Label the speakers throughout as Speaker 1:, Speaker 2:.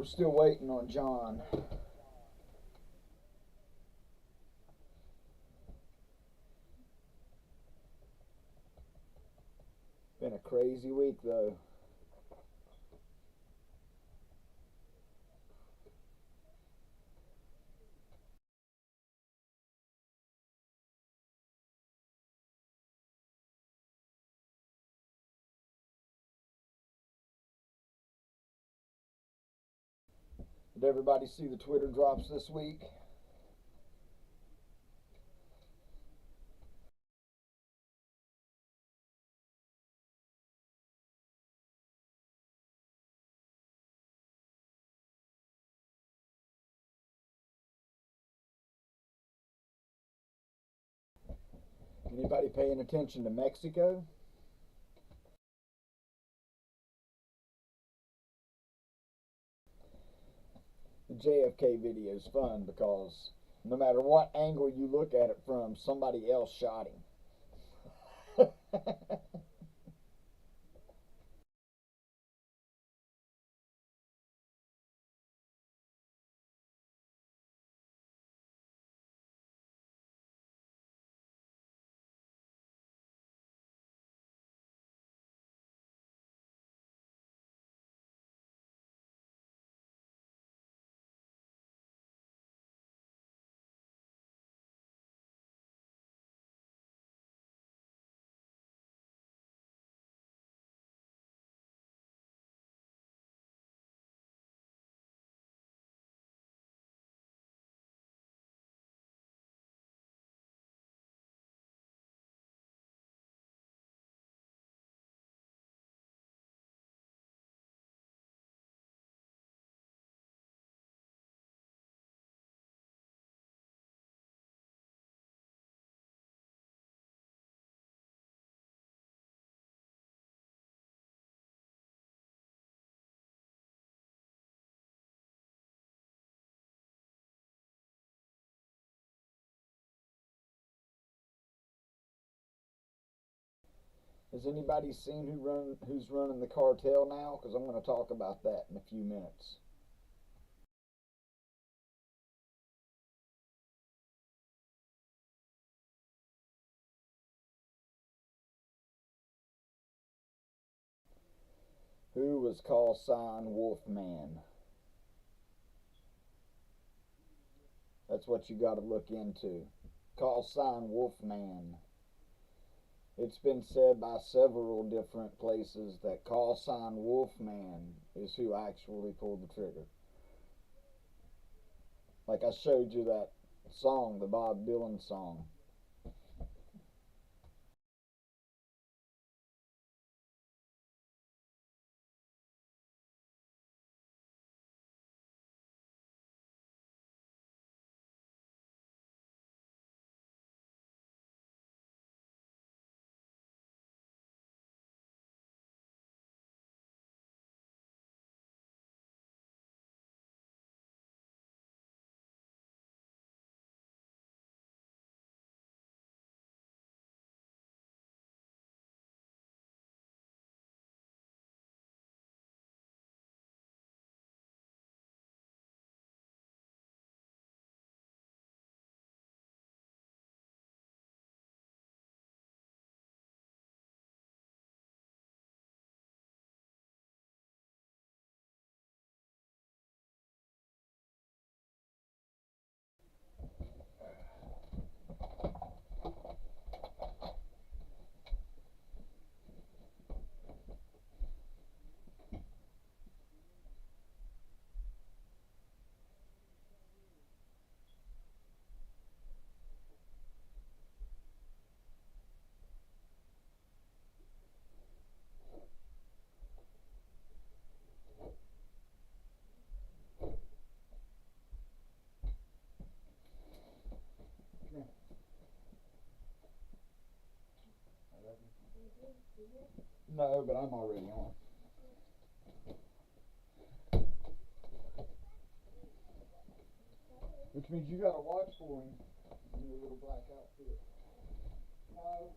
Speaker 1: We're still waiting on John. Been a crazy week though. Did everybody see the Twitter drops this week? Anybody paying attention to Mexico? The JFK video is fun because no matter what angle you look at it from, somebody else shot him. Has anybody seen who's running the cartel now? Because I'm going to talk about that in a few minutes. Who was call sign Wolfman? That's what you got to look into. Call sign Wolfman. It's been said by several different places that call sign Wolfman is who actually pulled the trigger. Like I showed you that song, the Bob Dylan song. No, but I'm already on. Which means you gotta watch for him in your little black outfit. No.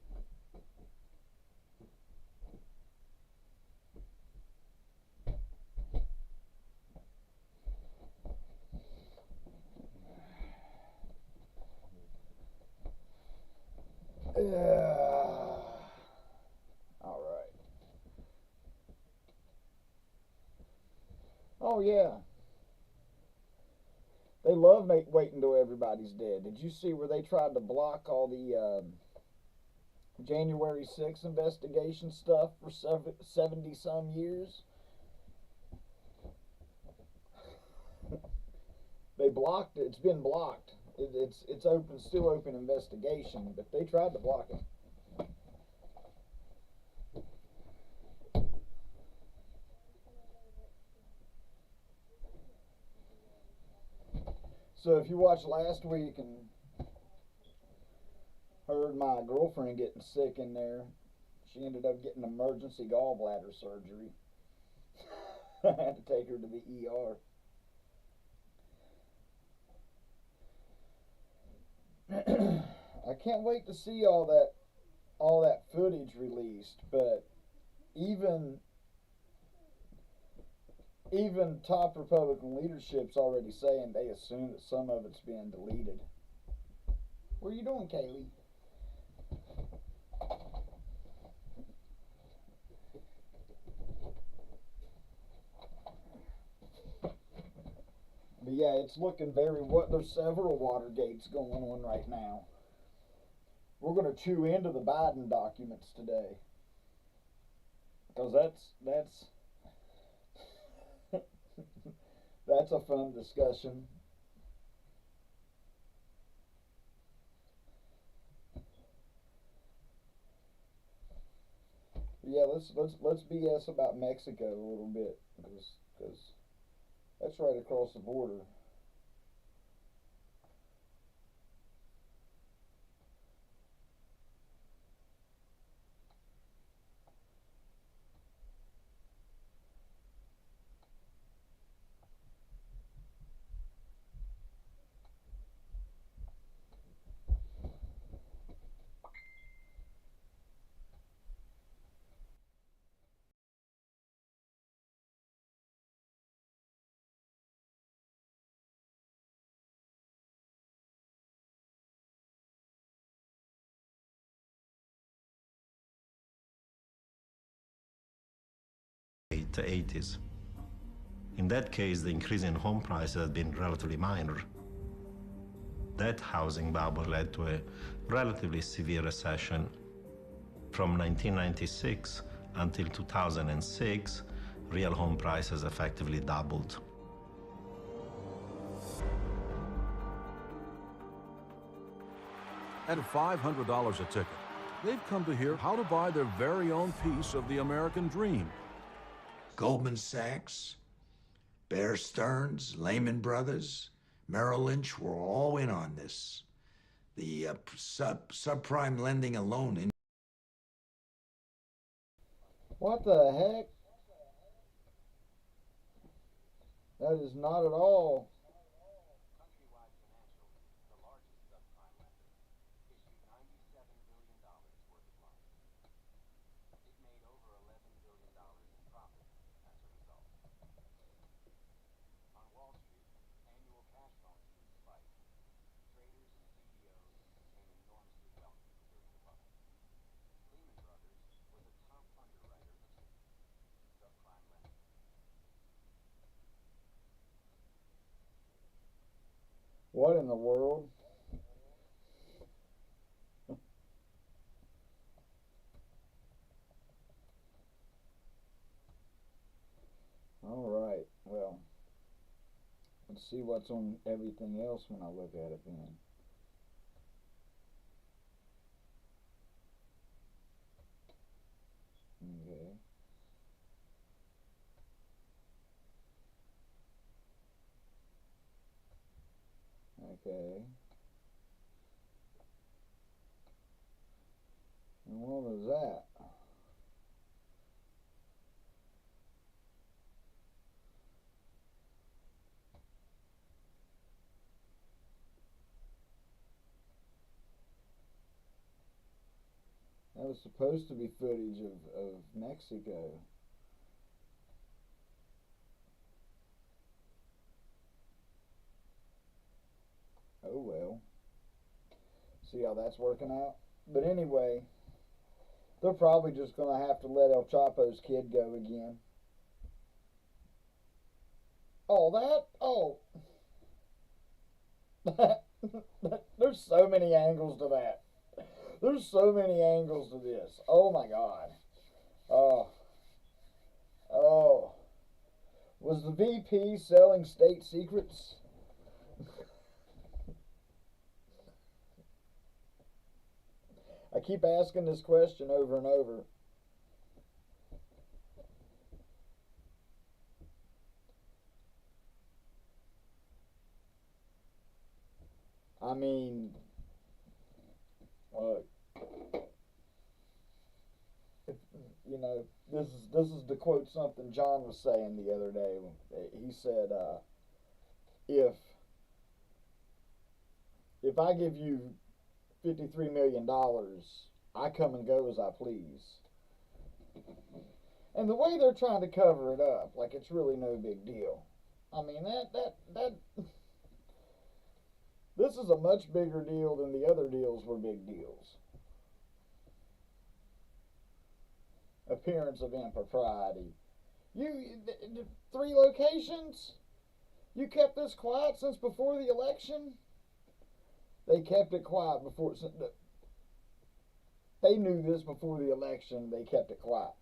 Speaker 1: yeah. They love waiting until everybody's dead. Did you see where they tried to block all the January 6th investigation stuff for 70 some years? They blocked it. It's been blocked. It's open, still open investigation, but they tried to block it. So if you watched last week and heard my girlfriend getting sick in there, she ended up getting emergency gallbladder surgery. I had to take her to the ER. I can't wait to see all that footage released, but even even top Republican leadership's already saying they assume that some of it's been deleted. What are you doing, Kaylee? But yeah, it's looking very what. There's several Watergates going on right now. We're going to chew into the Biden documents today, because that's that's a fun discussion. Yeah, let's BS about Mexico a little bit, because that's right across the border.
Speaker 2: The 80s. In that case, the increase in home prices had been relatively minor. That housing bubble led to a relatively severe recession. From 1996 until 2006, real home prices effectively doubled.
Speaker 3: At $500 a ticket, they've come to hear how to buy their very own piece of the American dream.
Speaker 4: Goldman Sachs, Bear Stearns, Lehman Brothers, Merrill Lynch were all in on this. The subprime lending alone.
Speaker 1: What the heck? That is not at all. What in the world? All right. Well, let's see what's on everything else when I look at it then. Okay. Okay. And what was that? That was supposed to be footage of Mexico. Oh well. See how that's working out? But anyway, they're probably just going to have to let El Chapo's kid go again. Oh, that? Oh. There's so many angles to that. There's so many angles to this. Oh my God. Oh. Oh. Was the VP selling state secrets? I keep asking this question over and over. I mean, look, you know, this is to quote something John was saying the other day. He said, if I give you $53 million, I come and go as I please. And the way they're trying to cover it up, like it's really no big deal. I mean, that this is a much bigger deal than the other deals were big deals. Appearance of impropriety. You 3 locations? You kept this quiet since before the election? They kept it quiet before. They knew this before the election. They kept it quiet.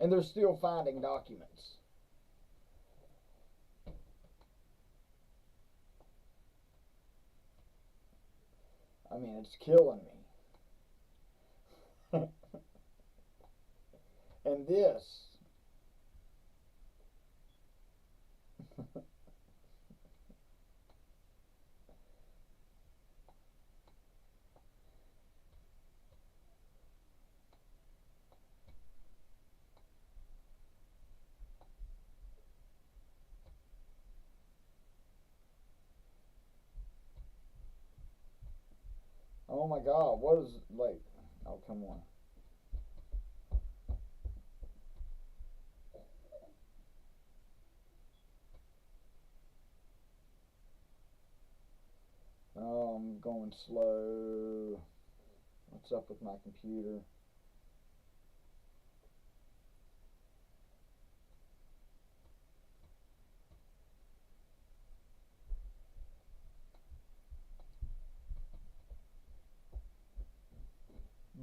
Speaker 1: And they're still finding documents. I mean, it's killing me. And this. Oh my God, what is, like, oh, come on. Oh, I'm going slow. What's up with my computer?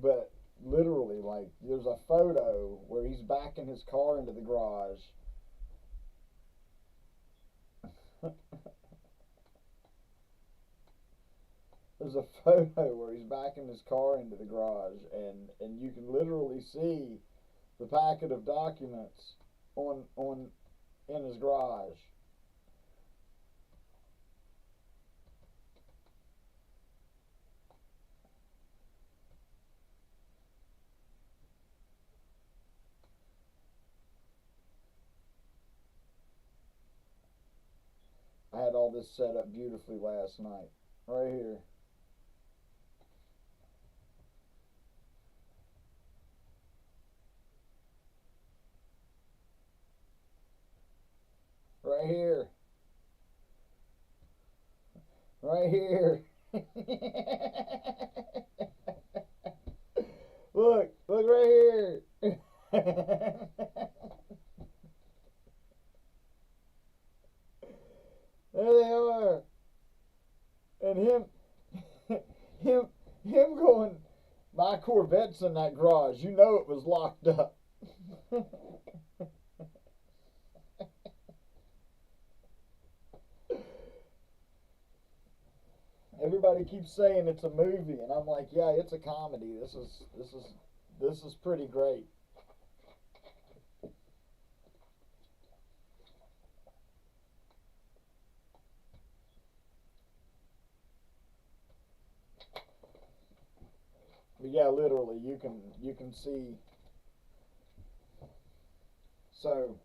Speaker 1: But literally, like, there's a photo where he's backing his car into the garage. There's a photo where he's backing his car into the garage, and you can literally see the packet of documents on in his garage. I had all this set up beautifully last night. Right here. Right here. Right here. Look right here. There they are. And him going, my Corvette's in that garage. You know it was locked up. Everybody keeps saying it's a movie, and I'm like, yeah, it's a comedy. This is pretty great. But yeah, literally, you can see. So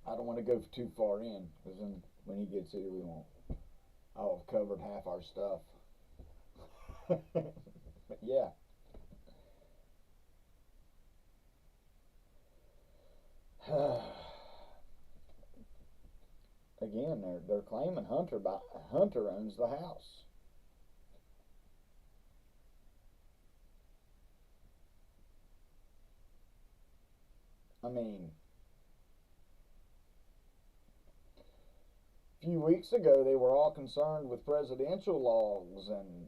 Speaker 1: I don't want to go too far in, because then when he gets here, we won't. I'll have covered half our stuff. But yeah. Again, they're claiming Hunter owns the house. I mean, few weeks ago they were all concerned with presidential logs and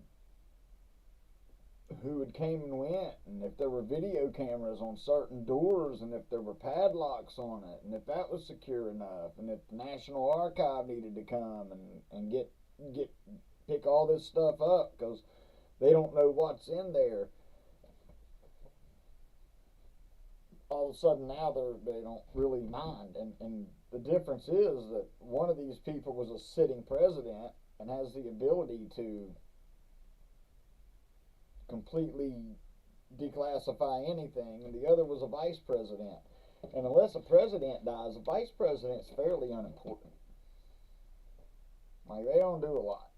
Speaker 1: who had came and went, and if there were video cameras on certain doors, and if there were padlocks on it, and if that was secure enough, and if the National Archive needed to come and pick all this stuff up because they don't know what's in there. All of a sudden now they don't really mind, and the difference is that one of these people was a sitting president and has the ability to completely declassify anything, and the other was a vice president. And unless a president dies, a vice president's fairly unimportant. Like, they don't do a lot.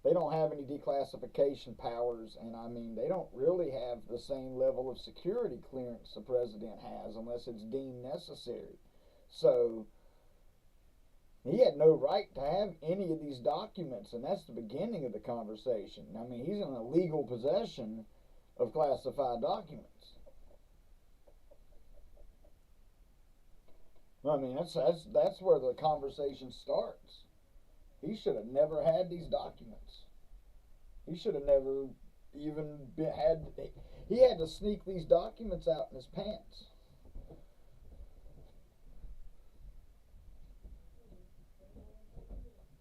Speaker 1: They don't have any declassification powers, and I mean, they don't really have the same level of security clearance the president has unless it's deemed necessary. So he had no right to have any of these documents, and that's the beginning of the conversation. I mean, he's in illegal possession of classified documents. I mean, that's where the conversation starts. He should have never had these documents. He should have never even he had to sneak these documents out in his pants.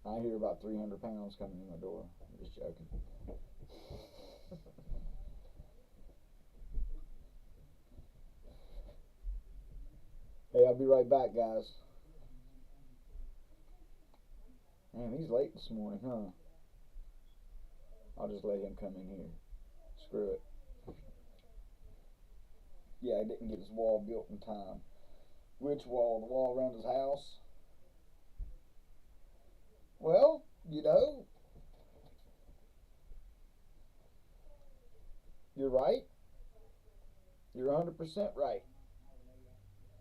Speaker 1: I hear about 300 pounds coming in the door. I'm just joking. Hey, I'll be right back, guys. Man, he's late this morning, huh? I'll just let him come in here. Screw it. Yeah, he didn't get his wall built in time. Which wall? The wall around his house? Well, you know, you're right. You're 100% right.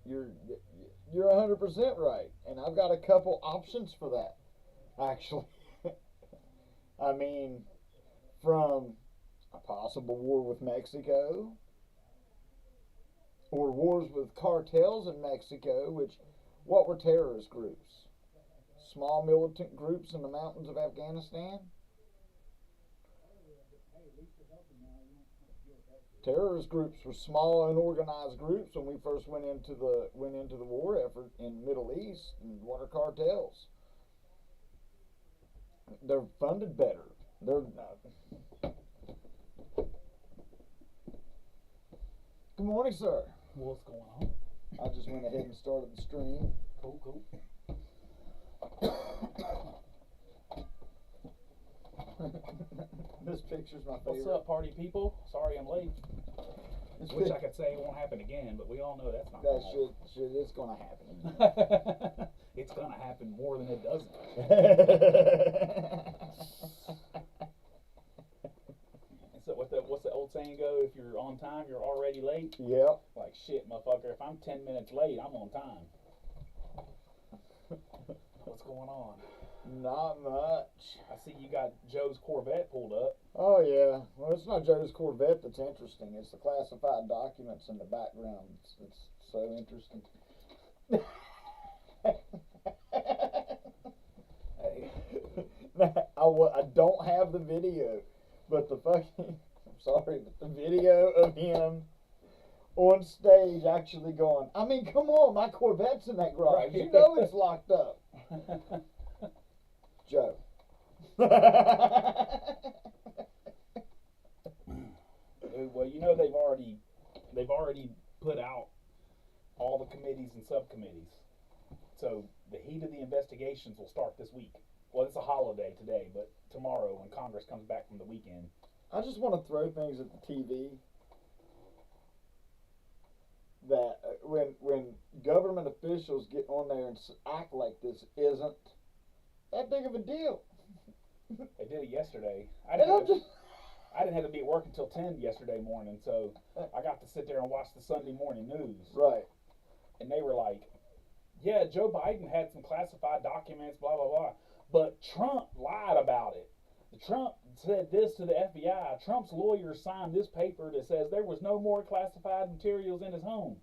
Speaker 1: You're 100% right. And I've got a couple options for that, actually. I mean, from a possible war with Mexico, or wars with cartels in Mexico, which, what were terrorist groups? Small militant groups in the mountains of Afghanistan? Terrorist groups were small, unorganized groups when we first went into the war effort in the Middle East. And what are cartels? They're funded better. They're Good morning, sir.
Speaker 5: What's going on?
Speaker 1: I just went ahead and started the stream.
Speaker 5: Cool.
Speaker 1: This picture's my favorite.
Speaker 5: What's up, party people? Sorry I'm late. Wish I could say it won't happen again, but we all know that's not
Speaker 1: That
Speaker 5: gonna
Speaker 1: shit is gonna happen.
Speaker 5: happen. It's gonna happen more than it doesn't. So what's the old saying go? If you're on time, you're already late.
Speaker 1: Yep.
Speaker 5: Like shit, motherfucker. If I'm 10 minutes late, I'm on time. What's going on?
Speaker 1: Not much.
Speaker 5: I see you got Joe's Corvette pulled up.
Speaker 1: Oh yeah. Well, it's not Joe's Corvette that's interesting. It's the classified documents in the background. It's so interesting.
Speaker 5: Hey.
Speaker 1: I don't have the video, but the fucking the video of him on stage actually going, I mean, come on, my Corvette's in that garage.
Speaker 5: Right.
Speaker 1: You know it's locked up. Joe.
Speaker 5: Well, you know they've already put out all the committees and subcommittees. So the heat of the investigations will start this week. Well, it's a holiday today, but tomorrow when Congress comes back from the weekend.
Speaker 1: I just want to throw things at the TV that when government officials get on there and act like this isn't that big of a deal.
Speaker 5: They did it yesterday. I
Speaker 1: And I'm
Speaker 5: didn't
Speaker 1: just
Speaker 5: have to be at work until 10 yesterday morning, so I got to sit there and watch the Sunday morning news.
Speaker 1: right.
Speaker 5: And they were like, yeah, Joe Biden had some classified documents, blah, blah, blah. But Trump lied about it. Trump said this to the FBI. Trump's lawyer signed this paper that says there was no more classified materials in his home.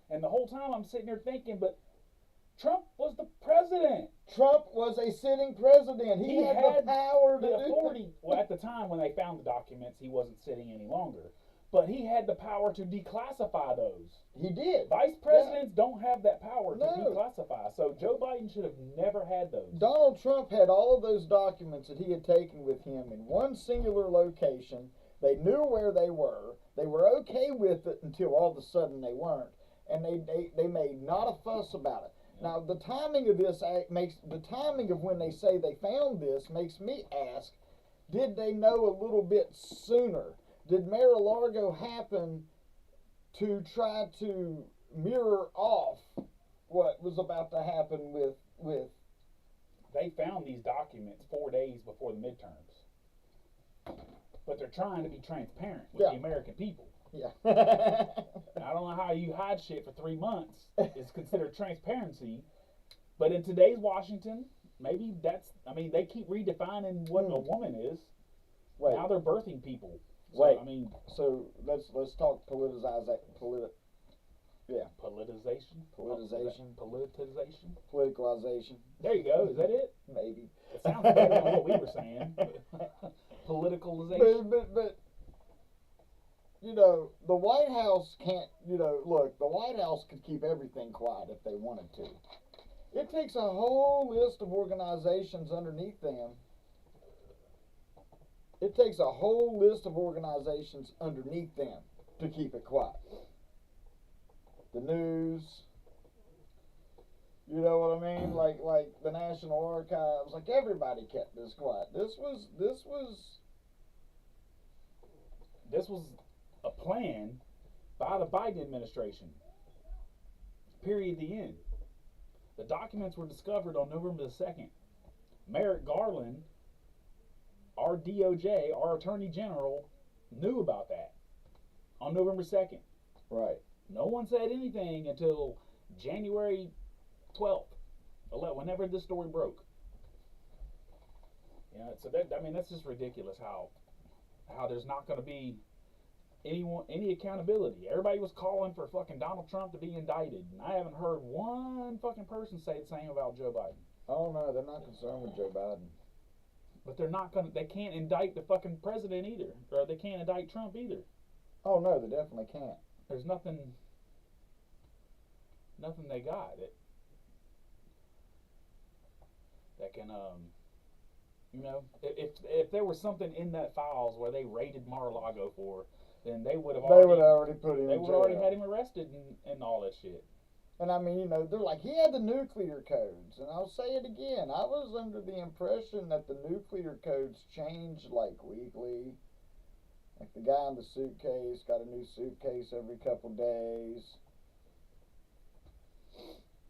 Speaker 5: And the whole time I'm sitting there thinking, but Trump was the president.
Speaker 1: Trump was a sitting president. He had the power to
Speaker 5: the
Speaker 1: do
Speaker 5: authority. Well, at the time when they found the documents, he wasn't sitting any longer. But he had the power to declassify those.
Speaker 1: He did.
Speaker 5: Vice presidents don't have that power to
Speaker 1: No.
Speaker 5: declassify. So Joe Biden should have never had those.
Speaker 1: Donald Trump had all of those documents that he had taken with him in one singular location. They knew where they were. They were okay with it until all of a sudden they weren't. And they made not a fuss about it. Now, the timing of this the timing of when they say they found this makes me ask, did they know a little bit sooner? Did Mar-a-Lago happen to try to mirror off what was about to happen with
Speaker 5: They found these documents 4 days before the midterms. But they're trying to be transparent with
Speaker 1: Yeah.
Speaker 5: the American people.
Speaker 1: yeah.
Speaker 5: I don't know how you hide shit for 3 months. It's considered transparency. But in today's Washington, maybe they keep redefining what a woman is.
Speaker 1: Wait,
Speaker 5: Now they're birthing people. So,
Speaker 1: Wait.
Speaker 5: I mean,
Speaker 1: so let's talk politicization.
Speaker 5: politicization.
Speaker 1: Politicization.
Speaker 5: Politicization.
Speaker 1: Politicalization,
Speaker 5: There you go. Is that it?
Speaker 1: maybe.
Speaker 5: It sounds better than what we were saying. Politicalization.
Speaker 1: But you know, the White House can't, look, the White House could keep everything quiet if they wanted to. It takes a whole list of organizations underneath them. It takes a whole list of organizations underneath them to keep it quiet. The news, you know what I mean? Like the National Archives, like everybody kept this quiet. This was
Speaker 5: a plan by the Biden administration. Period. The end. The documents were discovered on November the 2nd. Merrick Garland, our DOJ, our Attorney General, knew about that on November 2nd.
Speaker 1: right.
Speaker 5: No one said anything until January 12th, whenever this story broke. So that's just ridiculous how there's not going to be any accountability. Everybody was calling for fucking Donald Trump to be indicted, and I haven't heard one fucking person say the same about Joe Biden.
Speaker 1: Oh no, they're not concerned with Joe Biden.
Speaker 5: But they can't indict the fucking president either, or they can't indict Trump either.
Speaker 1: Oh no, they definitely can't.
Speaker 5: There's nothing they got that can if there was something in that files where they raided Mar-a-Lago for, then they would have
Speaker 1: already put him
Speaker 5: they
Speaker 1: in
Speaker 5: would have already
Speaker 1: jail.
Speaker 5: had him arrested and all that shit.
Speaker 1: And I mean, they're like, he had the nuclear codes. And I'll say it again. I was under the impression that the nuclear codes change like weekly. Like the guy in the suitcase got a new suitcase every couple days.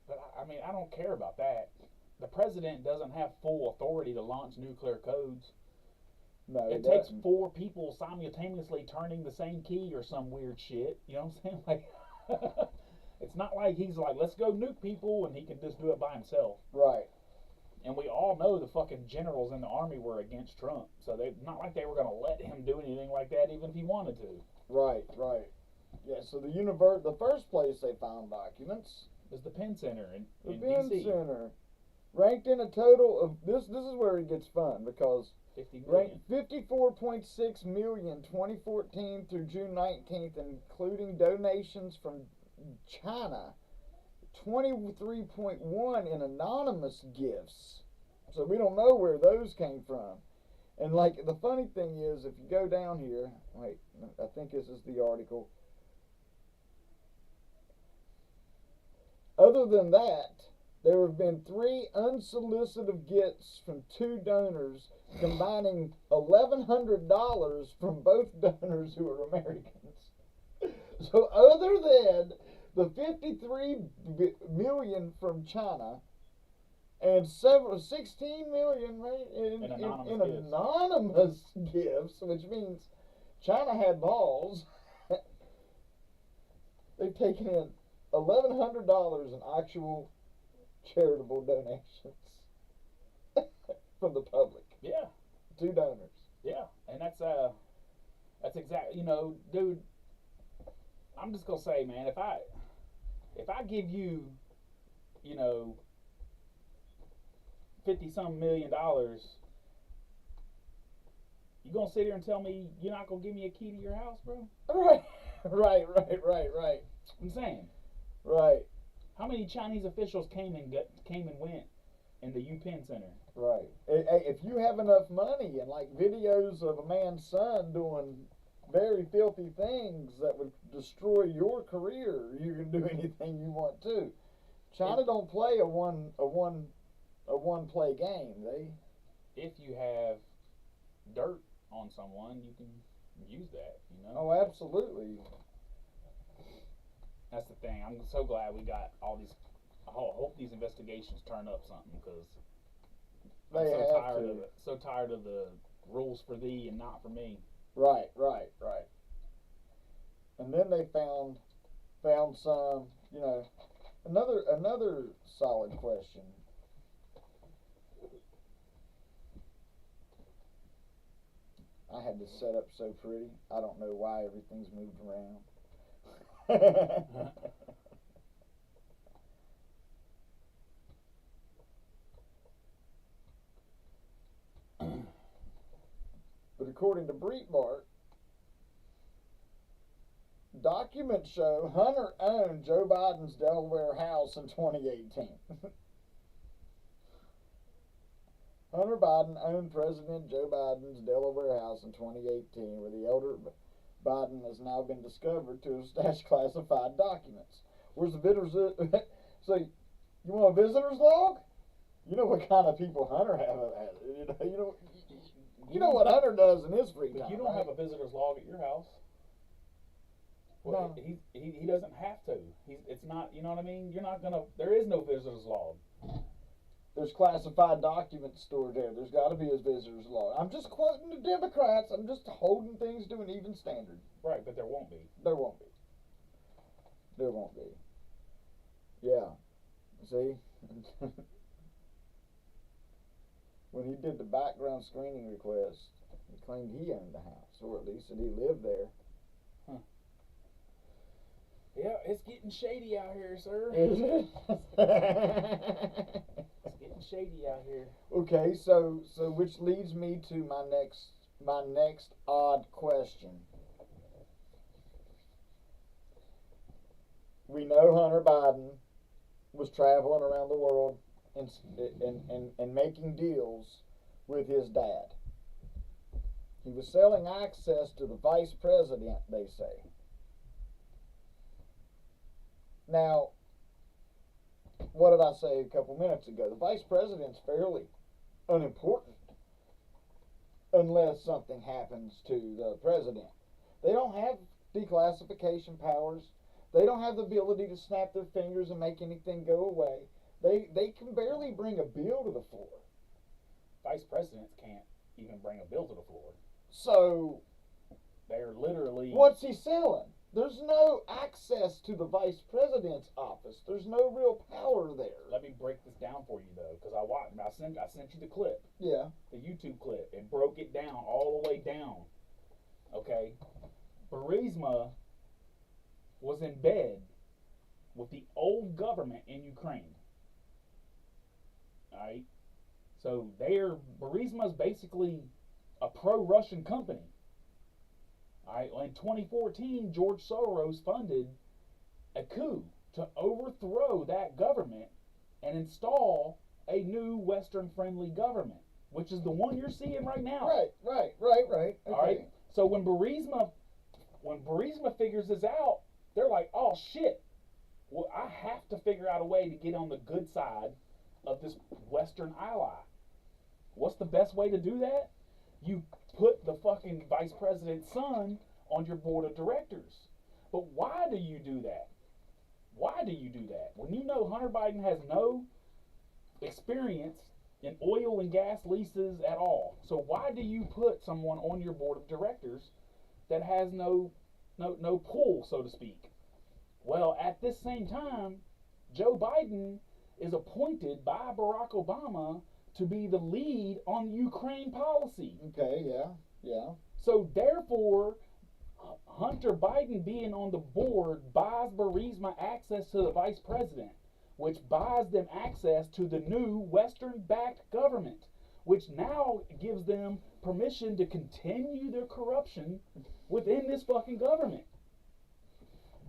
Speaker 5: But I mean, I don't care about that. The president doesn't have full authority to launch nuclear codes.
Speaker 1: No,
Speaker 5: It
Speaker 1: he
Speaker 5: takes
Speaker 1: doesn't.
Speaker 5: 4 people simultaneously turning the same key or some weird shit. You know what I'm saying? Like, it's not like he's like, let's go nuke people, and he can just do it by himself.
Speaker 1: Right.
Speaker 5: And we all know the fucking generals in the army were against Trump, so they not like they were gonna let him do anything like that, even if he wanted to.
Speaker 1: Right. Yeah, so the first place they found documents,
Speaker 5: It was the Penn Center in
Speaker 1: the
Speaker 5: DC.
Speaker 1: Penn Center, ranked in a total of, this is where it gets fun, because
Speaker 5: 50
Speaker 1: ranked
Speaker 5: million.
Speaker 1: 54.6 million 2014 through June 19th, including donations from China, 23.1 in anonymous gifts. So we don't know where those came from. And like the funny thing is, if you go down here, wait, I think this is the article. Other than that, there have been 3 unsolicited gifts from 2 donors, combining $1,100 from both donors who are Americans. So other than the 53 million from China and 16 million, right, in anonymous gifts, which means China had balls, they've taken in $1,100 in actual charitable donations from the public.
Speaker 5: Yeah,
Speaker 1: 2 donors.
Speaker 5: yeah, and that's exactly, dude. I'm just gonna say, man, if I give you you know, $50-some million, you gonna sit here and tell me you're not gonna give me a key to your house, bro?
Speaker 1: Right, right.
Speaker 5: I'm saying,
Speaker 1: Right,
Speaker 5: how many Chinese officials came and went in the UPenn Center?
Speaker 1: right. Hey, if you have enough money and like videos of a man's son doing very filthy things that would destroy your career, you can do anything you want to. China don't play a one play game.
Speaker 5: If you have dirt on someone, you can use that. You know.
Speaker 1: Oh, absolutely.
Speaker 5: That's the thing. I'm so glad we got all these. I hope these investigations turn up something, because I'm
Speaker 1: They
Speaker 5: so
Speaker 1: have
Speaker 5: tired
Speaker 1: to.
Speaker 5: of it. So tired of the rules for thee and not for me.
Speaker 1: Right. And then they found some, another solid question. I had this set up so pretty. I don't know why everything's moved around. But according to Breitbart, documents show Hunter owned Joe Biden's Delaware house in 2018. Hunter Biden owned President Joe Biden's Delaware house in 2018, where the elder Biden has now been discovered to have stashed classified documents. Where's the visitors? So, you want a visitor's log? You know what kind of people Hunter have. You know what Hunter does in his free time.
Speaker 5: But you don't have a visitor's log at your house. Well,
Speaker 1: No.
Speaker 5: he doesn't have to. It's not. You know what I mean? You're not gonna. There is no visitor's log.
Speaker 1: There's classified documents stored there. There's got to be a visitor's log. I'm just quoting the Democrats. I'm just holding things to an even standard.
Speaker 5: Right, but there won't be.
Speaker 1: There won't be. There won't be. Yeah. See? When he did the background screening request, he claimed he owned the house, or at least that he lived there.
Speaker 5: Yeah, it's getting shady out here, sir.
Speaker 1: Is it?
Speaker 5: It's getting shady out here.
Speaker 1: Okay, so which leads me to my next odd question. We know Hunter Biden was traveling around the world and making deals with his dad. He was selling access to the vice president, they say. Now, what did I say a couple minutes ago? The vice president's fairly unimportant unless something happens to the president. They don't have declassification powers. They don't have the ability to snap their fingers and make anything go away. They can barely bring a bill to the floor.
Speaker 5: Vice presidents can't even bring a bill to the floor.
Speaker 1: So,
Speaker 5: They're literally.
Speaker 1: what's he selling? There's no access to the vice president's office. There's no real power there.
Speaker 5: Let me break this down for you though, because I watched. I sent you the clip,
Speaker 1: Yeah.
Speaker 5: the YouTube clip. It broke it down all the way down. Okay, Burisma was in bed with the old government in Ukraine. All right, so Burisma is basically a pro-Russian company. All right, well, in 2014, George Soros funded a coup to overthrow that government and install a new Western-friendly government, which is the one you're seeing right now.
Speaker 1: Right. Okay.
Speaker 5: All right. So when Burisma figures this out, they're like, "Oh shit! Well, I have to figure out a way to get on the good side of this Western ally. What's the best way to do that? You put the fucking vice president's son on your board of directors. But why do you do that? Why do you do that? When you know Hunter Biden has no experience in oil and gas leases at all. So why do you put someone on your board of directors that has no pull, so to speak? Well, at this same time, Joe Biden is appointed by Barack Obama to be the lead on Ukraine policy.
Speaker 1: Okay, yeah.
Speaker 5: So therefore, Hunter Biden being on the board buys Burisma access to the vice president. which buys them access to the new Western-backed government, which now gives them permission to continue their corruption within this fucking government.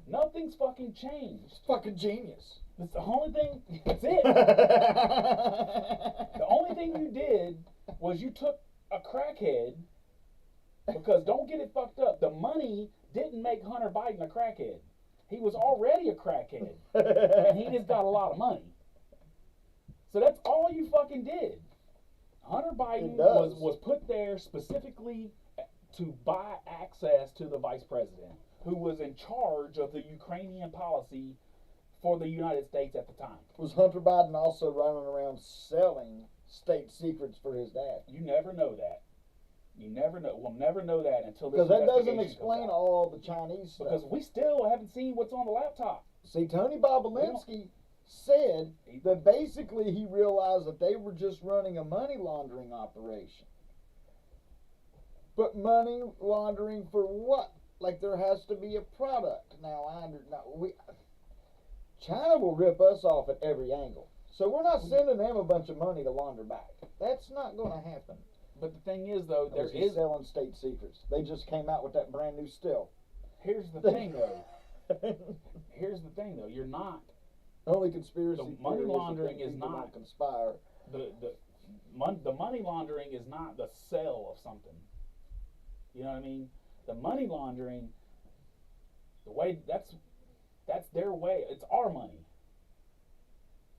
Speaker 5: Nothing's fucking changed.
Speaker 1: It's fucking genius.
Speaker 5: That's the only thing. That's it. The only thing you did was you took a crackhead, because don't get it fucked up. The money didn't make Hunter Biden a crackhead. He was already a crackhead, and he just got a lot of money. So that's all you fucking did. Hunter Biden was put there specifically to buy access to the vice president, who was in charge of the Ukrainian policy for the United States at the time.
Speaker 1: Was Hunter Biden also running around selling state secrets for his dad?
Speaker 5: You never know that. You never know. We'll never know that until this
Speaker 1: Because that doesn't
Speaker 5: investigation
Speaker 1: explain
Speaker 5: comes out.
Speaker 1: all the Chinese stuff.
Speaker 5: Because we still haven't seen what's on the laptop.
Speaker 1: See, Tony Bobolinsky said that basically he realized that they were just running a money laundering operation. But money laundering for what? Like there has to be a product. Now China will rip us off at every angle. So we're not sending them a bunch of money to launder back. That's not going to happen.
Speaker 5: But the thing is, though, there
Speaker 1: He's
Speaker 5: is.
Speaker 1: selling state secrets. They just came out with that brand new still.
Speaker 5: Here's the thing, though. Here's the thing, though. You're not.
Speaker 1: Only conspiracy
Speaker 5: The money
Speaker 1: theories
Speaker 5: laundering
Speaker 1: that
Speaker 5: is
Speaker 1: people
Speaker 5: not-
Speaker 1: don't conspire.
Speaker 5: The money laundering is not the sale of something. You know what I mean? The money laundering, the way that's their way. It's our money.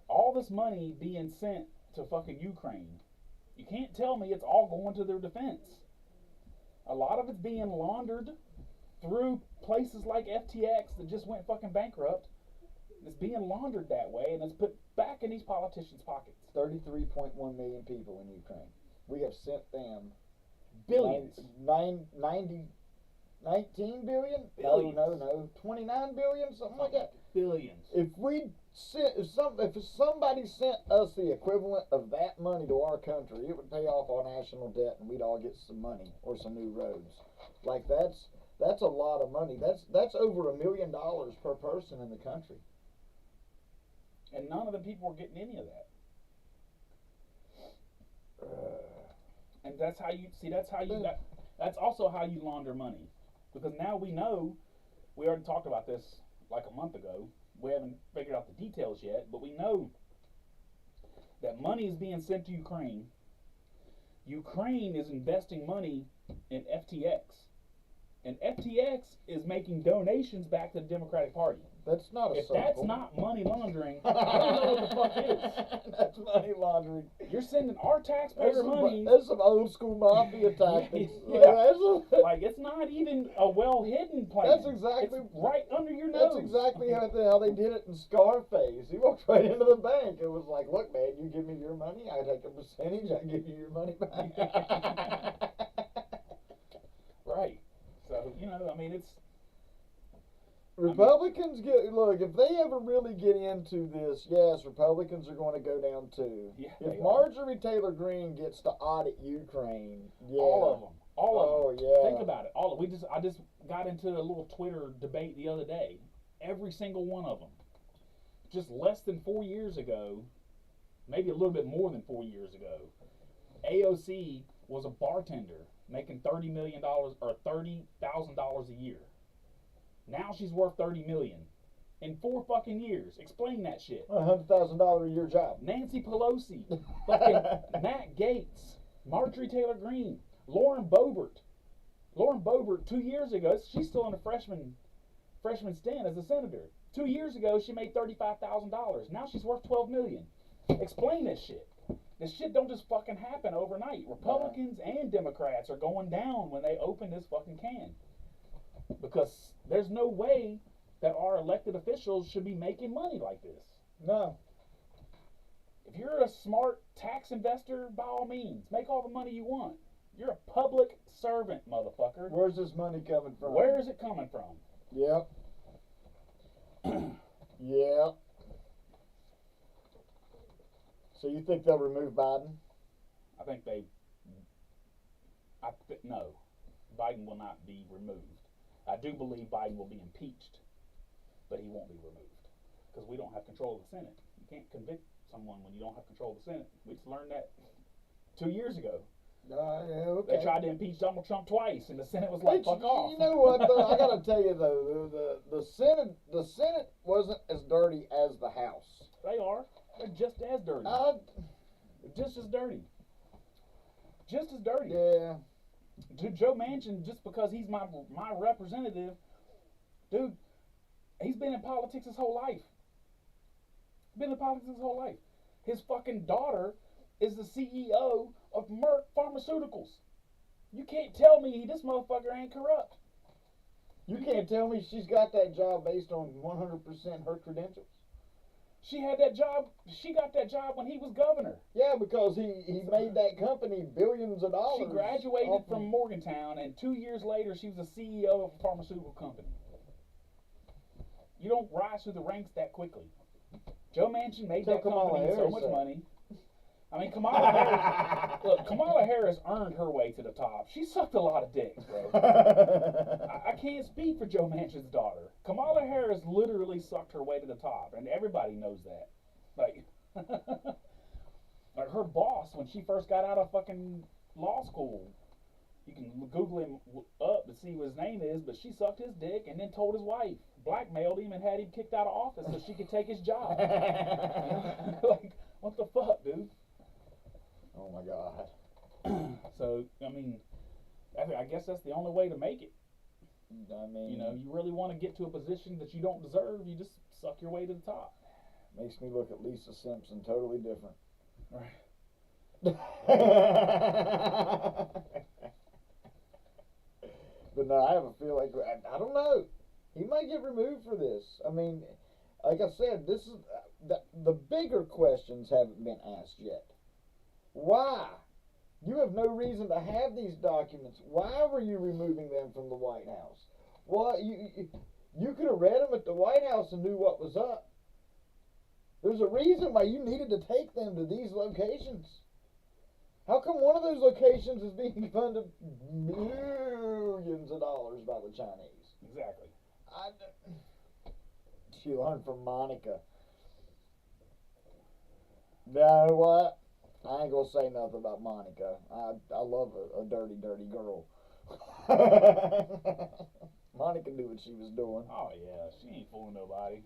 Speaker 5: All this money being sent to fucking Ukraine. You can't tell me it's all going to their defense. A lot of it's being laundered through places like FTX that just went fucking bankrupt. It's being laundered that way, and it's put back in these politicians' pockets.
Speaker 1: 33.1 million people in Ukraine. We have sent them
Speaker 5: Billions.
Speaker 1: 19 billion?
Speaker 5: Billions.
Speaker 1: No. 29 billion, something like that.
Speaker 5: Billions.
Speaker 1: If somebody sent us the equivalent of that money to our country, it would pay off our national debt, and we'd all get some money or some new roads. Like that's a lot of money. That's over $1 million per person in the country.
Speaker 5: And none of the people are getting any of that. And that's how you see. That's also how you launder money, because now we know. We already talked about this like a month ago. We haven't figured out the details yet, but we know that money is being sent to Ukraine. Ukraine is investing money in FTX, and FTX is making donations back to the Democratic Party.
Speaker 1: That's not a
Speaker 5: If
Speaker 1: circle.
Speaker 5: that's not money laundering, I don't know what the fuck is.
Speaker 1: That's money laundering.
Speaker 5: You're sending our taxpayer money.
Speaker 1: That's some old school mafia tactics.
Speaker 5: Yeah. Like, it's not even a well hidden plan.
Speaker 1: That's exactly-
Speaker 5: it's right under your
Speaker 1: That's
Speaker 5: nose.
Speaker 1: exactly how they did it in Scarface. He walked right into the bank. It was like, look, man, you give me your money, I take a percentage, I give you your money back.
Speaker 5: Right. So, I mean, it's.
Speaker 1: Republicans if they ever really get into this, yes, Republicans are going to go down too.
Speaker 5: Yeah,
Speaker 1: If
Speaker 5: they are.
Speaker 1: Marjorie Taylor Greene gets to audit Ukraine, yeah.
Speaker 5: All of them. All of them.
Speaker 1: yeah.
Speaker 5: Think about it. I just got into a little Twitter debate the other day. Every single one of them. Just less than 4 years ago, maybe a little bit more than 4 years ago, AOC was a bartender making $30 million or $30,000 a year. Now she's worth $30 million in 4 fucking years. Explain that shit.
Speaker 1: $100,000 a year job.
Speaker 5: Nancy Pelosi, fucking Matt Gaetz, Marjorie Taylor Greene, Lauren Boebert. Lauren Boebert 2 years ago, she's still in a freshman stint as a senator. 2 years ago, she made $35,000. Now she's worth $12 million. Explain this shit. This shit don't just fucking happen overnight. Republicans and Democrats are going down when they open this fucking can. Because there's no way that our elected officials should be making money like this.
Speaker 1: No.
Speaker 5: If you're a smart tax investor, by all means, make all the money you want. You're a public servant, motherfucker.
Speaker 1: Where's this money coming from?
Speaker 5: Where is it coming from?
Speaker 1: Yep. Yep. So you think they'll remove Biden?
Speaker 5: I think no, Biden will not be removed. I do believe Biden will be impeached, but he won't be removed because we don't have control of the Senate. You can't convict someone when you don't have control of the Senate. We just learned that 2 years ago.
Speaker 1: Yeah, okay.
Speaker 5: They tried to impeach Donald Trump twice, and the Senate was like, "Fuck off."
Speaker 1: You know what? Though I gotta tell you though, the Senate wasn't as dirty as the House.
Speaker 5: They are. They're just as dirty. Just as dirty. Just as dirty.
Speaker 1: Yeah.
Speaker 5: Dude, Joe Manchin, just because he's my representative, dude, he's been in politics his whole life. His fucking daughter is the CEO of Merck Pharmaceuticals. You can't tell me this motherfucker ain't corrupt.
Speaker 1: You can't tell me she's got that job based on 100% her credentials.
Speaker 5: She had that job. She got that job when he was governor.
Speaker 1: Yeah, because he made that company billions of dollars.
Speaker 5: She graduated from Morgantown, and 2 years later, she was the CEO of a pharmaceutical company. You don't rise through the ranks that quickly. Joe Manchin made that company so much money. I mean, Kamala Harris. Look, Kamala Harris earned her way to the top. She sucked a lot of dicks, bro. I can't speak for Joe Manchin's daughter. Kamala Harris literally sucked her way to the top, and everybody knows that. Like, like her boss when she first got out of fucking law school. You can Google him up to see what his name is, but she sucked his dick and then told his wife, blackmailed him, and had him kicked out of office so she could take his job. Like, what the fuck, dude?
Speaker 1: Oh my God.
Speaker 5: So, I mean, I guess that's the only way to make it.
Speaker 1: I mean,
Speaker 5: You know, you really want to get to a position that you don't deserve, you just suck your way to the top.
Speaker 1: makes me look at Lisa Simpson totally different.
Speaker 5: Right.
Speaker 1: But no, I have a feel like I don't know. He might get removed for this. I mean, like I said, this is the bigger questions haven't been asked yet. Why? You have no reason to have these documents. Why were you removing them from the White House? Well, you could have read them at the White House and knew what was up. There's a reason why you needed to take them to these locations. How come one of those locations is being funded millions of dollars by the Chinese?
Speaker 5: Exactly.
Speaker 1: She learned from Monica. You know what? I ain't gonna say nothing about Monica. I love a dirty, dirty girl. Monica knew what she was doing.
Speaker 5: Oh, yeah. She ain't fooling nobody.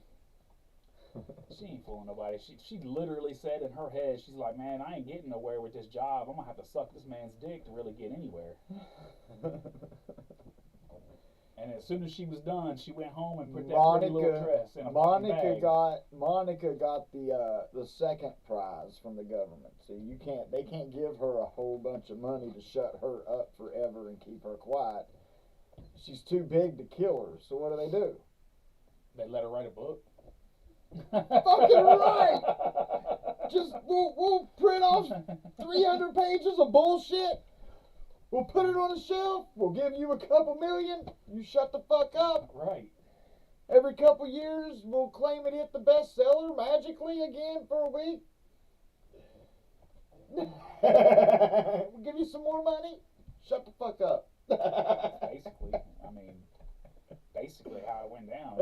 Speaker 5: She literally said in her head, she's like, man, I ain't getting nowhere with this job. I'm going to have to suck this man's dick to really get anywhere. And as soon as she was done, she went home and put that pretty little dress in a bag.
Speaker 1: Monica got the second prize from the government. See, they can't give her a whole bunch of money to shut her up forever and keep her quiet. She's too big to kill her. So what do?
Speaker 5: They let her write a book.
Speaker 1: Fucking right. Just we'll print off 300 pages of bullshit. We'll put it on a shelf. We'll give you a couple million. You shut the fuck up.
Speaker 5: Right.
Speaker 1: Every couple years, we'll claim it hit the bestseller magically again for a week. We'll give you some more money. Shut the fuck up.
Speaker 5: Basically how it went down.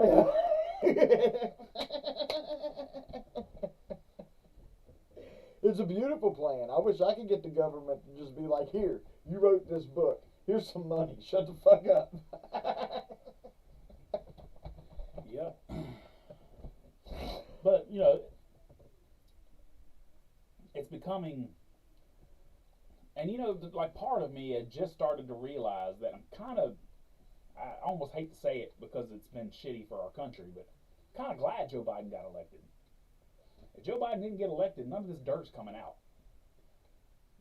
Speaker 1: It's a beautiful plan. I wish I could get the government to just be like, here, you wrote this book. Here's some money. Shut the fuck up.
Speaker 5: Yep. But, you know, it's becoming, and you know, like part of me had just started to realize that I almost hate to say it because it's been shitty for our country, but kind of glad Joe Biden got elected. If Joe Biden didn't get elected, none of this dirt's coming out.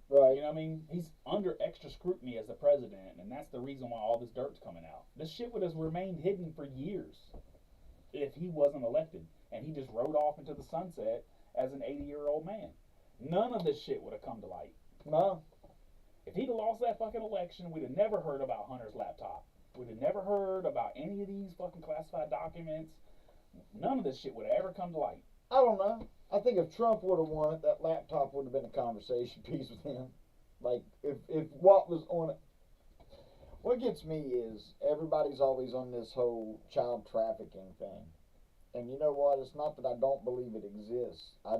Speaker 1: Right.
Speaker 5: You know what I mean? He's under extra scrutiny as the president, and that's the reason why all this dirt's coming out. This shit would have remained hidden for years if he wasn't elected, and he just rode off into the sunset as an 80-year-old man. None of this shit would have come to light.
Speaker 1: No.
Speaker 5: If he'd have lost that fucking election, we'd have never heard about Hunter's laptop. We'd have never heard about any of these fucking classified documents. None of this shit would have ever come to light.
Speaker 1: I don't know. I think if Trump would have won it, that laptop would have been a conversation piece with him. Like, if what was on it. What gets me is everybody's always on this whole child trafficking thing. And you know what? It's not that I don't believe it exists. I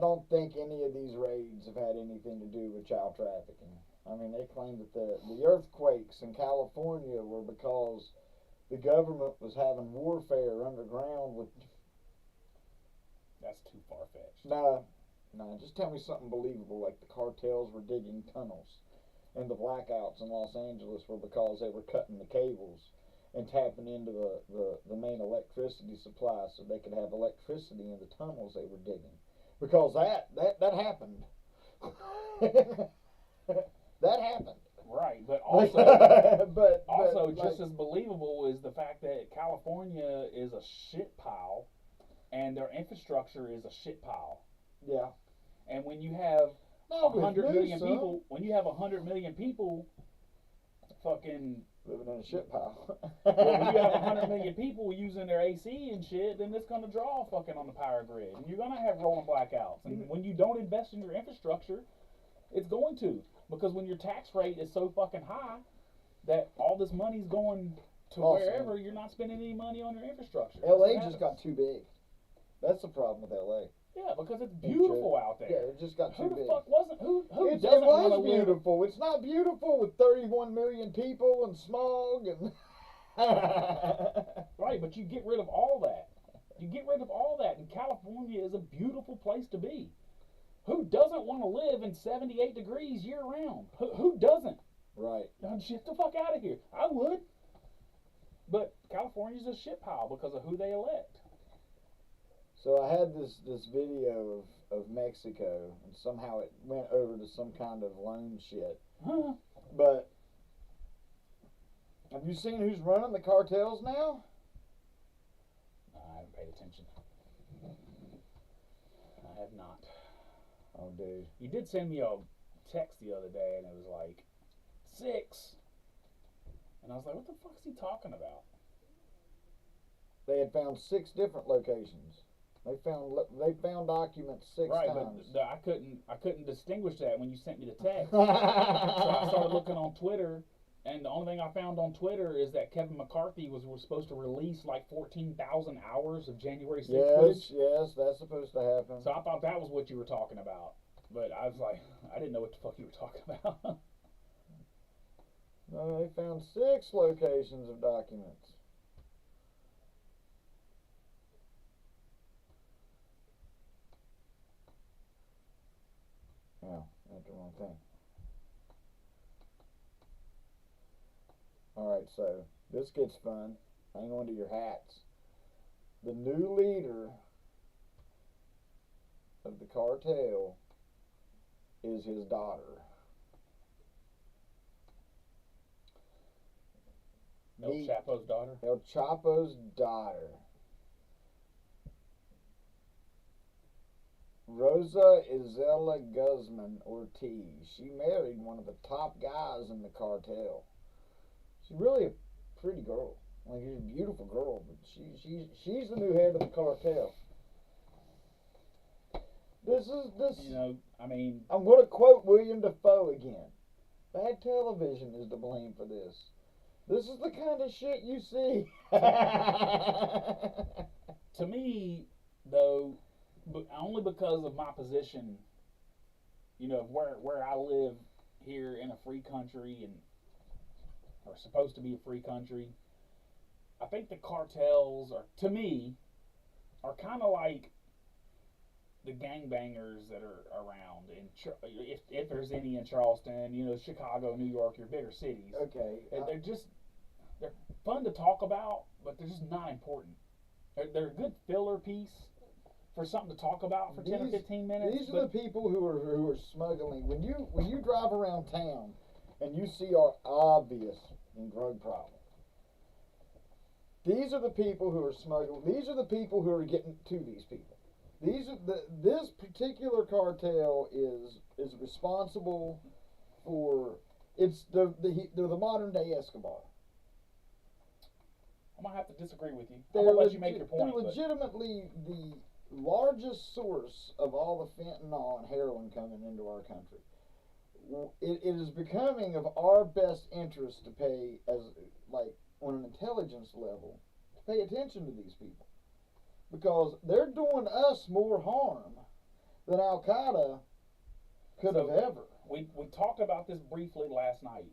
Speaker 1: don't think any of these raids have had anything to do with child trafficking. I mean, they claim that the earthquakes in California were because the government was having warfare underground with.
Speaker 5: That's too far fetched.
Speaker 1: No, just tell me something believable, like the cartels were digging tunnels, and the blackouts in Los Angeles were because they were cutting the cables and tapping into the main electricity supply so they could have electricity in the tunnels they were digging. Because that happened. That happened.
Speaker 5: Right, but also,
Speaker 1: but
Speaker 5: just as believable is the fact that California is a shit pile, and their infrastructure is a shit pile.
Speaker 1: Yeah.
Speaker 5: And when you have
Speaker 1: No,
Speaker 5: 100 million
Speaker 1: son.
Speaker 5: people, fucking.
Speaker 1: Living in a shit pile.
Speaker 5: Well, when you have 100 million people using their AC and shit, then it's gonna draw fucking on the power grid, and you're gonna have rolling blackouts. And when you don't invest in your infrastructure, it's going to, because when your tax rate is so fucking high that all this money's going to
Speaker 1: Also,
Speaker 5: wherever, you're not spending any money on your infrastructure.
Speaker 1: LA
Speaker 5: That's
Speaker 1: just
Speaker 5: what
Speaker 1: got too big. That's the problem with LA.
Speaker 5: Yeah, because it's beautiful out there.
Speaker 1: Yeah, it just got
Speaker 5: Who
Speaker 1: too
Speaker 5: the
Speaker 1: big.
Speaker 5: fuck wasn't? Who
Speaker 1: It
Speaker 5: doesn't want to
Speaker 1: was
Speaker 5: live?
Speaker 1: beautiful. It's not beautiful with 31 million people and smog and.
Speaker 5: Right, but you get rid of all that. You get rid of all that, and California is a beautiful place to be. Who doesn't want to live in 78 degrees year round? Who doesn't?
Speaker 1: Right.
Speaker 5: Get the fuck out of here. I would. But California's a shit pile because of who they elect.
Speaker 1: So I had this video of Mexico, and somehow it went over to some kind of loan shit.
Speaker 5: Huh?
Speaker 1: But have you seen who's running the cartels now?
Speaker 5: I haven't paid attention. I have not.
Speaker 1: Oh, dude.
Speaker 5: You did send me a text the other day, and it was like 6, and I was like, "What the fuck is he talking about?"
Speaker 1: They had found 6 different locations. They found documents 6
Speaker 5: Right,
Speaker 1: times.
Speaker 5: but I couldn't distinguish that when you sent me the text. So I started looking on Twitter, and the only thing I found on Twitter is that Kevin McCarthy was supposed to release like 14,000 hours of January 6th footage.
Speaker 1: Yes, that's supposed to happen.
Speaker 5: So I thought that was what you were talking about, but I was like, I didn't know what the fuck you were talking about.
Speaker 1: No, they found 6 locations of documents. Oh, that's the wrong thing. Alright, so this gets fun. Hang on to your hats. The new leader of the cartel is his daughter.
Speaker 5: El Chapo's daughter.
Speaker 1: El Chapo's daughter. Rosa Isela Guzman Ortiz. She married one of the top guys in the cartel. She's really a pretty girl. Like, she's a beautiful girl, but she's the new head of the cartel. This.
Speaker 5: You know, I mean,
Speaker 1: I'm going to quote William Dafoe again. Bad television is to blame for this. This is the kind of shit you see.
Speaker 5: to me, though, but only because of my position, you know, where I live here in a free country and are supposed to be a free country, I think the cartels are, to me, are kind of like the gangbangers that are around in if there's any in Charleston, you know, Chicago, New York, your bigger cities.
Speaker 1: Okay.
Speaker 5: They're fun to talk about, but they're just not important. They're a good filler piece for something to talk about for 10 or 15 minutes.
Speaker 1: These are the people who are smuggling. When you drive around town and you see our obvious drug problem, these are the people who are smuggling. These are the people who are getting to these people. This particular cartel is responsible for they're the modern day Escobar.
Speaker 5: I'm gonna have to disagree with you. I'm gonna let you make your point.
Speaker 1: They're legitimately the largest source of all the fentanyl and heroin coming into our country. It is becoming of our best interest to pay, as like on an intelligence level, pay attention to these people because they're doing us more harm than Al Qaeda could have ever.
Speaker 5: We talked about this briefly last night.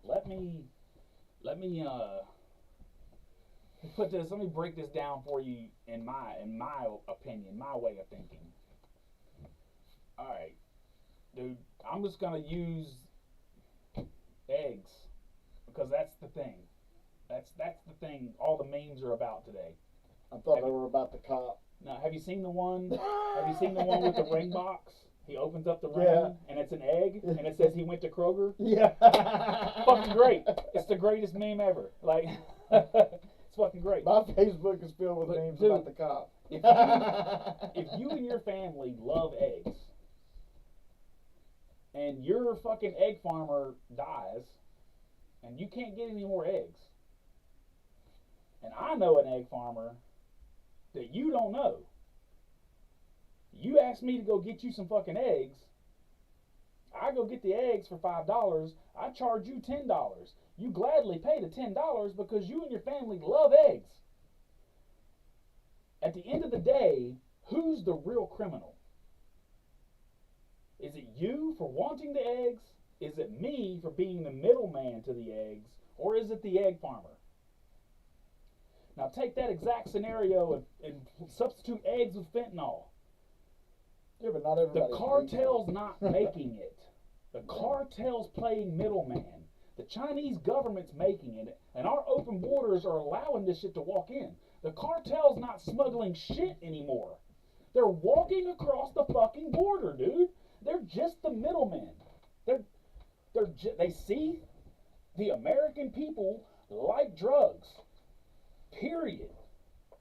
Speaker 5: Let me let me break this down for you in my opinion, my way of thinking. All right, dude, I'm just gonna use eggs because that's the thing. That's the thing. All the memes are about today.
Speaker 1: I thought they were about the cop.
Speaker 5: Now, have you seen the one? Have you seen the one with the ring box? He opens up the ring and it's an egg and it says he went to Kroger.
Speaker 1: Yeah.
Speaker 5: Fucking great. It's the greatest meme ever. Like, it's fucking great.
Speaker 1: My Facebook is filled with memes about the cop.
Speaker 5: If you and your family love eggs and your fucking egg farmer dies and you can't get any more eggs, and I know an egg farmer that you don't know, you ask me to go get you some fucking eggs, I go get the eggs for $5, I charge you $10. You gladly pay the $10 because you and your family love eggs. At the end of the day, who's the real criminal? Is it you for wanting the eggs? Is it me for being the middleman to the eggs? Or is it the egg farmer? Now take that exact scenario and substitute eggs with fentanyl.
Speaker 1: Yeah, but not everybody.
Speaker 5: The cartel's not making it. The cartel's playing middleman. The Chinese government's making it, and our open borders are allowing this shit to walk in. The cartel's not smuggling shit anymore. They're walking across the fucking border, dude. They're just the middlemen. They see the American people like drugs. Period.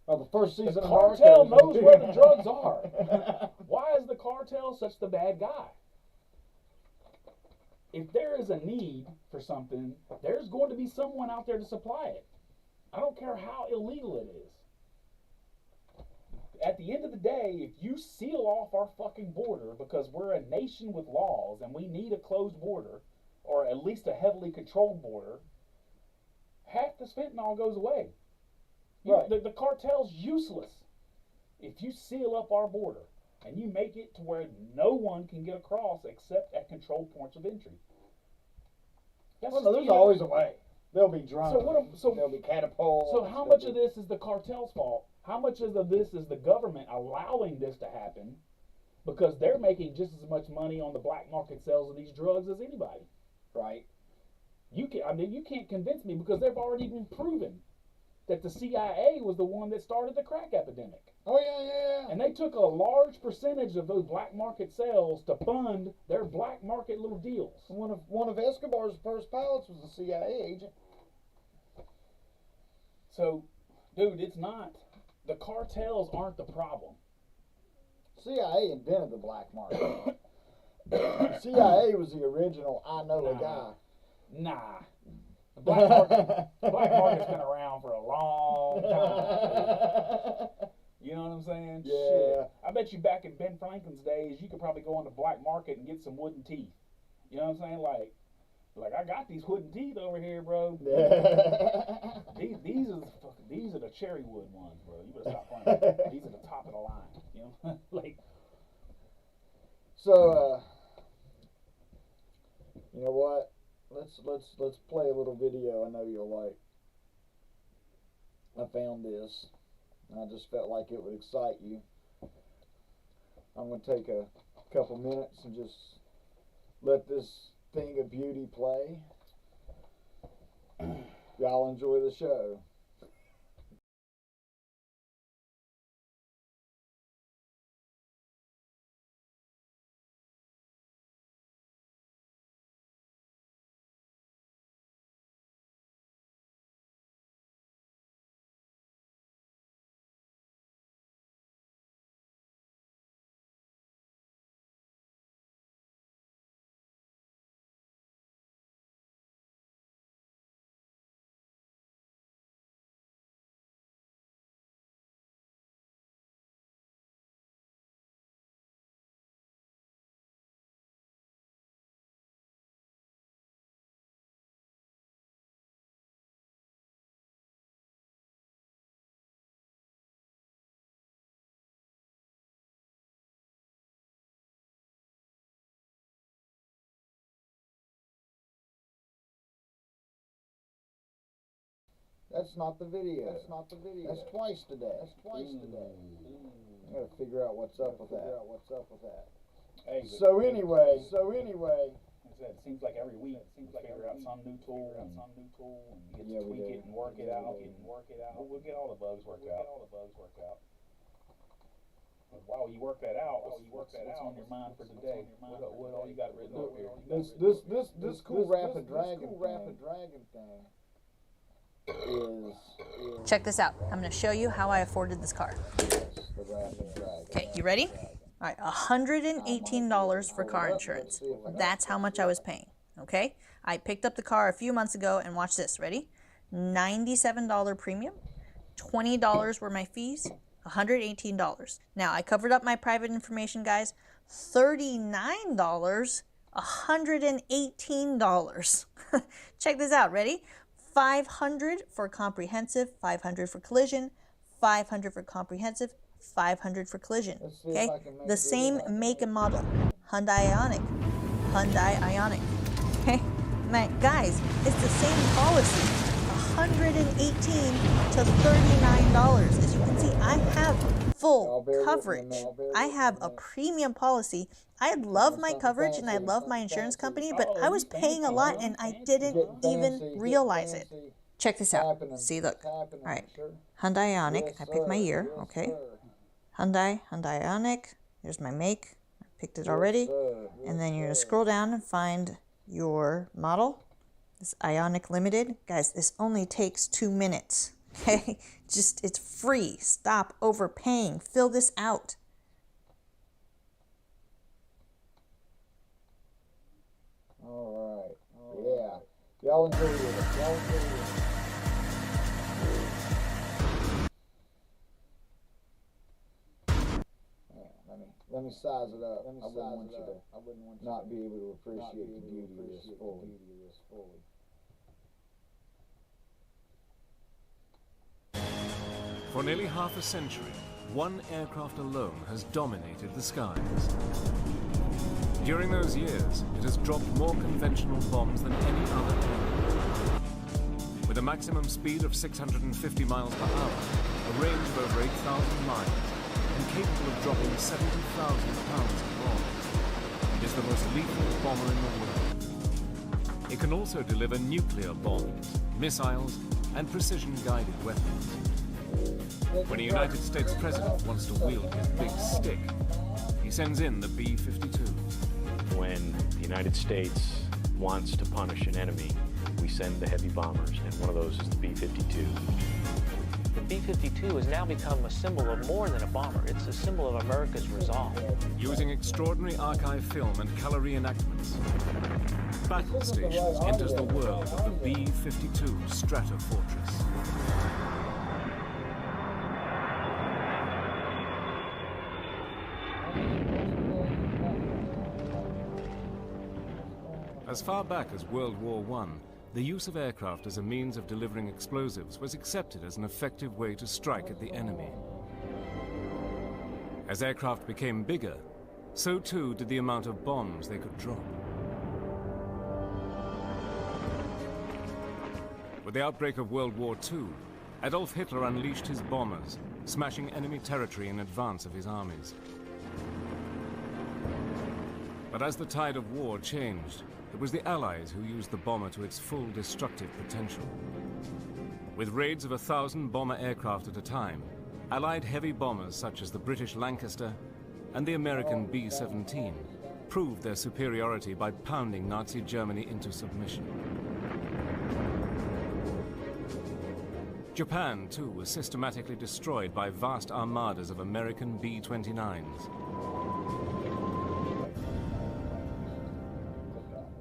Speaker 1: Well, the first season
Speaker 5: The
Speaker 1: of
Speaker 5: cartel
Speaker 1: Narcos
Speaker 5: knows where the drugs are. Why is the cartel such the bad guy? If there is a need for something, there's going to be someone out there to supply it. I don't care how illegal it is. At the end of the day, if you seal off our fucking border because we're a nation with laws and we need a closed border, or at least a heavily controlled border, half this fentanyl goes away.
Speaker 1: Right.
Speaker 5: The cartel's useless if you seal up our border and you make it to where no one can get across except at controlled points of entry.
Speaker 1: Well, no, there's always a way. There'll be drones. There'll be catapults.
Speaker 5: So how much of this is the cartel's fault? How much of this is the government allowing this to happen because they're making just as much money on the black market sales of these drugs as anybody?
Speaker 1: Right.
Speaker 5: You can't convince me because they've already been proven that the CIA was the one that started the crack epidemic.
Speaker 1: Oh, yeah.
Speaker 5: And they took a large percentage of those black market sales to fund their black market little deals.
Speaker 1: One of Escobar's first pilots was a CIA agent.
Speaker 5: So, dude, it's not. The cartels aren't the problem.
Speaker 1: CIA invented the black market. CIA was the original I know a guy.
Speaker 5: Nah. The black market's been around for a long time. You know what I'm saying?
Speaker 1: Yeah.
Speaker 5: Shit. I bet you back in Ben Franklin's days, you could probably go on the black market and get some wooden teeth. You know what I'm saying? Like I got these wooden teeth over here, bro. These are the cherry wood ones, bro. You better stop playing. These are the top of the line. You know, like.
Speaker 1: So, you know what? Let's play a little video. I know you'll like. I found this. I just felt like it would excite you. I'm going to take a couple minutes and just let this thing of beauty play. Y'all enjoy the show. That's not the video. That's not the video. That's twice today. That's twice today. I gotta figure out what's up with that.
Speaker 5: Hey,
Speaker 1: So anyway,
Speaker 5: like I said, it seems like every week we figure out some new tool and get to tweak it and work it out. We'll get all the bugs worked out. But while you work that out, what's on your mind for today? What all you got written up here?
Speaker 1: This cool rapid dragon thing is
Speaker 6: Check this out. I'm going to show you how I afforded this car.
Speaker 1: the rapid dragon.
Speaker 6: Okay, you ready? All right, $118 for car insurance. That's how much I was paying, okay? I picked up the car a few months ago, and watch this, ready? $97 premium, $20 were my fees, $118. Now, I covered up my private information, guys. $39, $118. Check this out, ready? $500 for comprehensive, $500 for collision, $500 for comprehensive, $500 for collision. Okay, the same make and model. Hyundai Ioniq. Okay, man, guys, it's the same policy. $118 to $39. As you can see, I have full coverage. I have a premium policy. I love my coverage and I love my insurance company, but I was paying a lot and I didn't even realize it. Check this out. See, look. All right, Hyundai Ioniq. I picked my year. Okay. Hyundai Ioniq, there's my make, I picked it already, and then you're going to scroll down and find your model, this Ioniq Limited. Guys, this only takes 2 minutes, okay? It's free. Stop overpaying. Fill this out.
Speaker 1: All right. Yeah. Y'all enjoy it. Let me size it up. I wouldn't want you to not be able to appreciate the beauty of this fully.
Speaker 7: For nearly half a century, one aircraft alone has dominated the skies. During those years, it has dropped more conventional bombs than any other aircraft. With a maximum speed of 650 miles per hour, a range of over 8,000 miles, and capable of dropping 70,000 pounds of bombs, it is the most lethal bomber in the world. It can also deliver nuclear bombs, missiles, and precision-guided weapons. When a United States president wants to wield his big stick, he sends in the B-52.
Speaker 8: When the United States wants to punish an enemy, we send the heavy bombers, and one of those is the B-52.
Speaker 9: The B-52 has now become a symbol of more than a bomber. It's a symbol of America's resolve.
Speaker 7: Using extraordinary archive film and color reenactments, Battle Stations enters the world of the B-52 Stratofortress. As far back as World War I, the use of aircraft as a means of delivering explosives was accepted as an effective way to strike at the enemy. As aircraft became bigger, so too did the amount of bombs they could drop. With the outbreak of World War II, Adolf Hitler unleashed his bombers, smashing enemy territory in advance of his armies. But as the tide of war changed, it was the Allies who used the bomber to its full destructive potential. With raids of 1,000 bomber aircraft at a time, Allied heavy bombers such as the British Lancaster and the American B-17 proved their superiority by pounding Nazi Germany into submission. Japan, too, was systematically destroyed by vast armadas of American B-29s.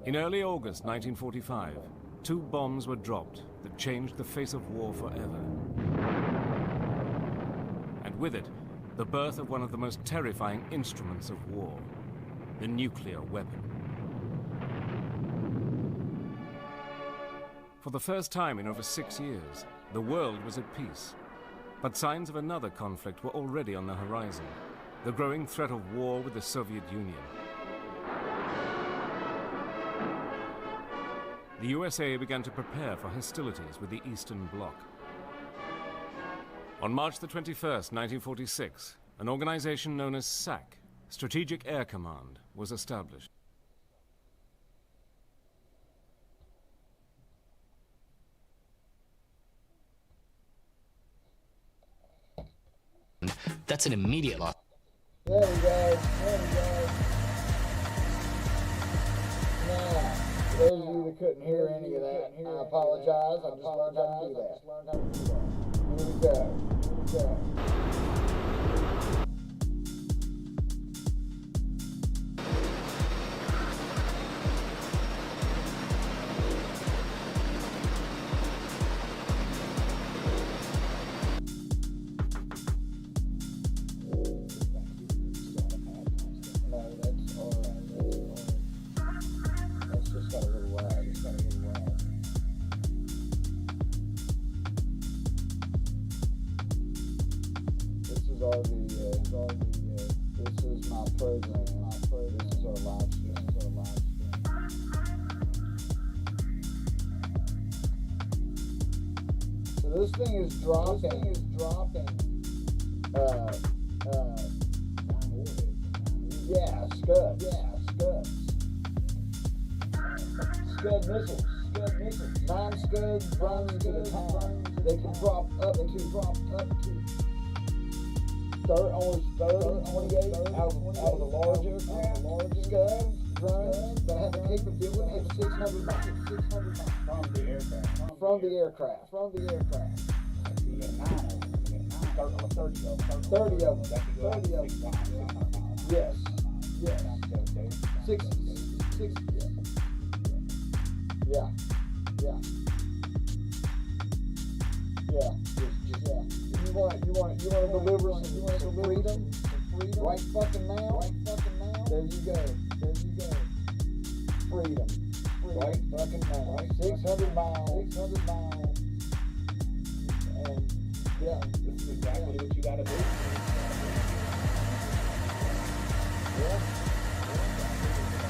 Speaker 7: In early August 1945, 2 bombs were dropped that changed the face of war forever. And with it, the birth of one of the most terrifying instruments of war, the nuclear weapon. For the first time in over 6 years, the world was at peace. But signs of another conflict were already on the horizon, the growing threat of war with the Soviet Union. The USA began to prepare for hostilities with the Eastern Bloc. On March the 21st, 1946, an organization known as SAC, Strategic Air Command, was established.
Speaker 10: That's an immediate loss.
Speaker 1: There we go. There we go. Now, for those of you that couldn't hear any of that, I apologize. I just learned how to do that. Here we go. Here we go. This is my program. This is our live stream. So this thing is dropping. Scud missiles. 9 Scud runs at a time. They can drop up to almost 28 out of the large aircraft. Scud runs that have the capability of 600 miles from the aircraft. 30 of them. Yes. 6. Yeah. You want to deliver some freedom right fucking now? There you go. Freedom. Right fucking now. 600 miles. And yeah, this is exactly what you gotta do. Yeah.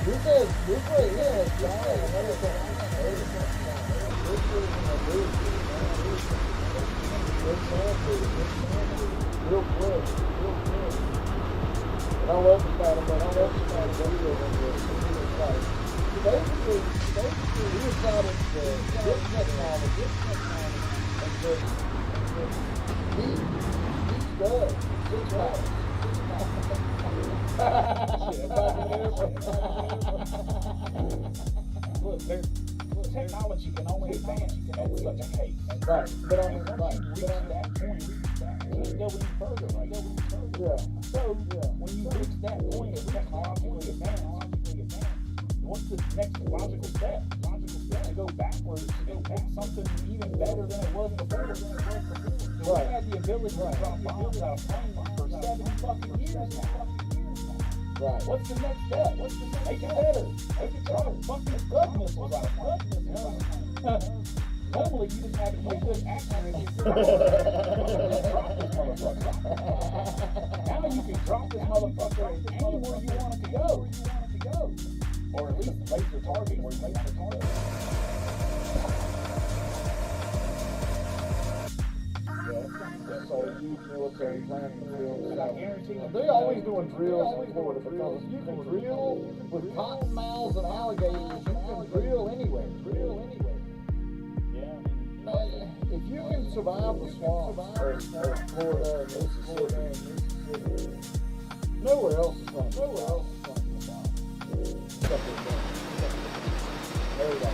Speaker 1: This right here is another real quick. And I love the fact that basically we decided to get technology and just he's good. 6 miles. Look, technology can only advance at such a pace. Right. But I mean, once you reach that point, you can't go any further, right? Yeah. So, when you reach that point of technologically advanced, what's the next logical step? To go backwards, to go back something even better than it was before. So we had the ability to drop bombs out of planes for 70 fucking years now. Right. What's the next step? Make it better. Make it drop fucking Scud missiles out of planes. Normally, you just have to play good accuracy. Drop this motherfucker. Now you can drop this motherfucker anywhere you want it to go. Or at least place the target where you place the target. That's all huge military planning drills. I guarantee you. They're always doing drills in Florida because you can drill with cottonmouths and alligators. You can drill anywhere. Yeah, if you can survive the swamps of Florida and Mississippi, nowhere else is going to survive. There we go.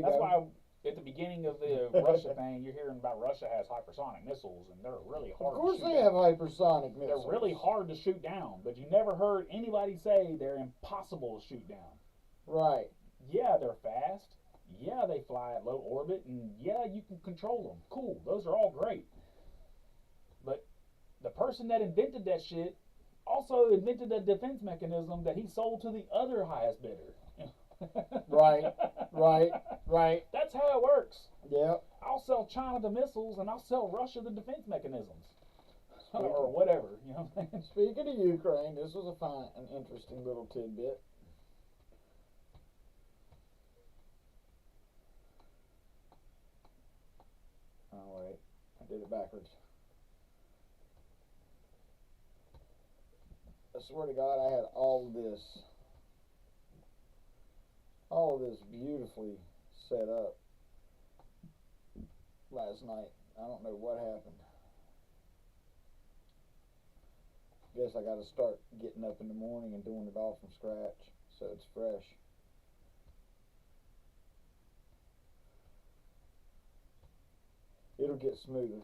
Speaker 1: That's why at the beginning of the Russia thing, you're hearing about Russia has hypersonic missiles, and they're really hard to shoot down. Of course they have hypersonic missiles. They're really hard to shoot down, but you never heard anybody say they're impossible to shoot down. Right. Yeah, they're fast. Yeah, they fly at low orbit, and yeah, you can control them. Cool. Those are all great. But the person that invented that shit also invented a defense mechanism that he sold to the other highest bidder. Right. That's how it works. Yeah. I'll sell China the missiles, and I'll sell Russia the defense mechanisms. Or whatever, you know what I'm saying? Speaking of Ukraine, this was an interesting little tidbit. Oh, wait. I did it backwards. I swear to God, I had all of this beautifully set up last night. I don't know what happened. Guess I got to start getting up in the morning and doing it all from scratch so it's fresh. It'll get smoother.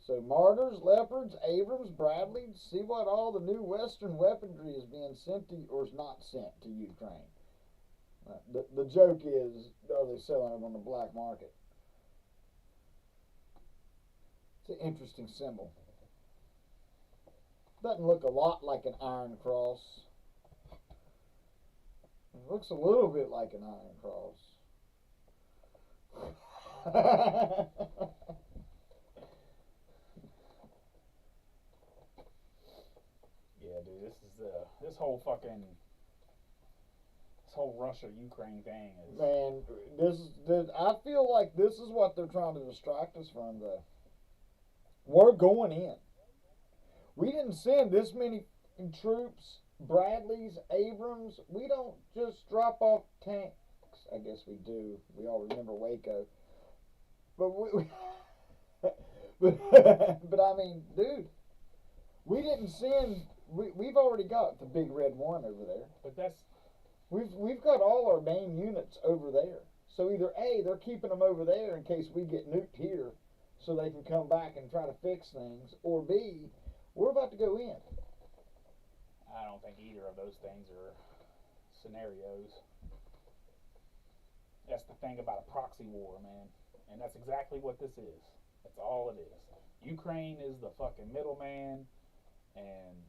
Speaker 1: So Martyrs, Leopards, Abrams, Bradleys, see what all the new Western weaponry is being sent to, or is not sent to Ukraine. The joke is, are they selling it on the black market? It's an interesting symbol. Doesn't look a lot like an iron cross. It looks a little bit like an iron cross.
Speaker 5: Yeah, dude, this whole Russia-Ukraine thing is...
Speaker 1: Man, I feel like this is what they're trying to distract us from, though. We're going in. We didn't send this many troops, Bradleys, Abrams. We don't just drop off tanks. I guess we do. We all remember Waco. But I mean, dude, we didn't send. We've already got the big red one over there.
Speaker 5: But
Speaker 1: we've got all our main units over there. So either A, they're keeping them over there in case we get nuked here, so they can come back and try to fix things, or B, we're about to go in.
Speaker 5: I don't think either of those things are scenarios. That's the thing about a proxy war, man. And that's exactly what this is. That's all it is. Ukraine is the fucking middleman, and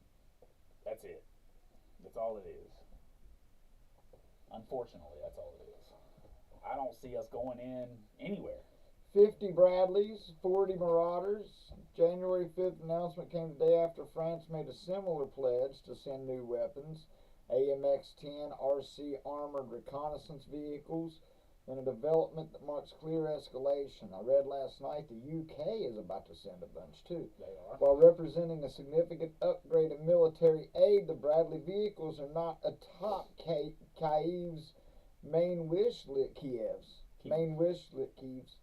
Speaker 5: that's it. That's all it is. Unfortunately, that's all it is. I don't see us going in anywhere.
Speaker 1: 50 Bradleys, 40 Marauders. January 5th announcement came the day after France made a similar pledge to send new weapons, AMX-10 RC armored reconnaissance vehicles, in a development that marks clear escalation. I read last night the UK is about to send a bunch too.
Speaker 5: They are.
Speaker 1: While representing a significant upgrade of military aid, the Bradley vehicles are not atop Kiev's main wish list. Main wish list.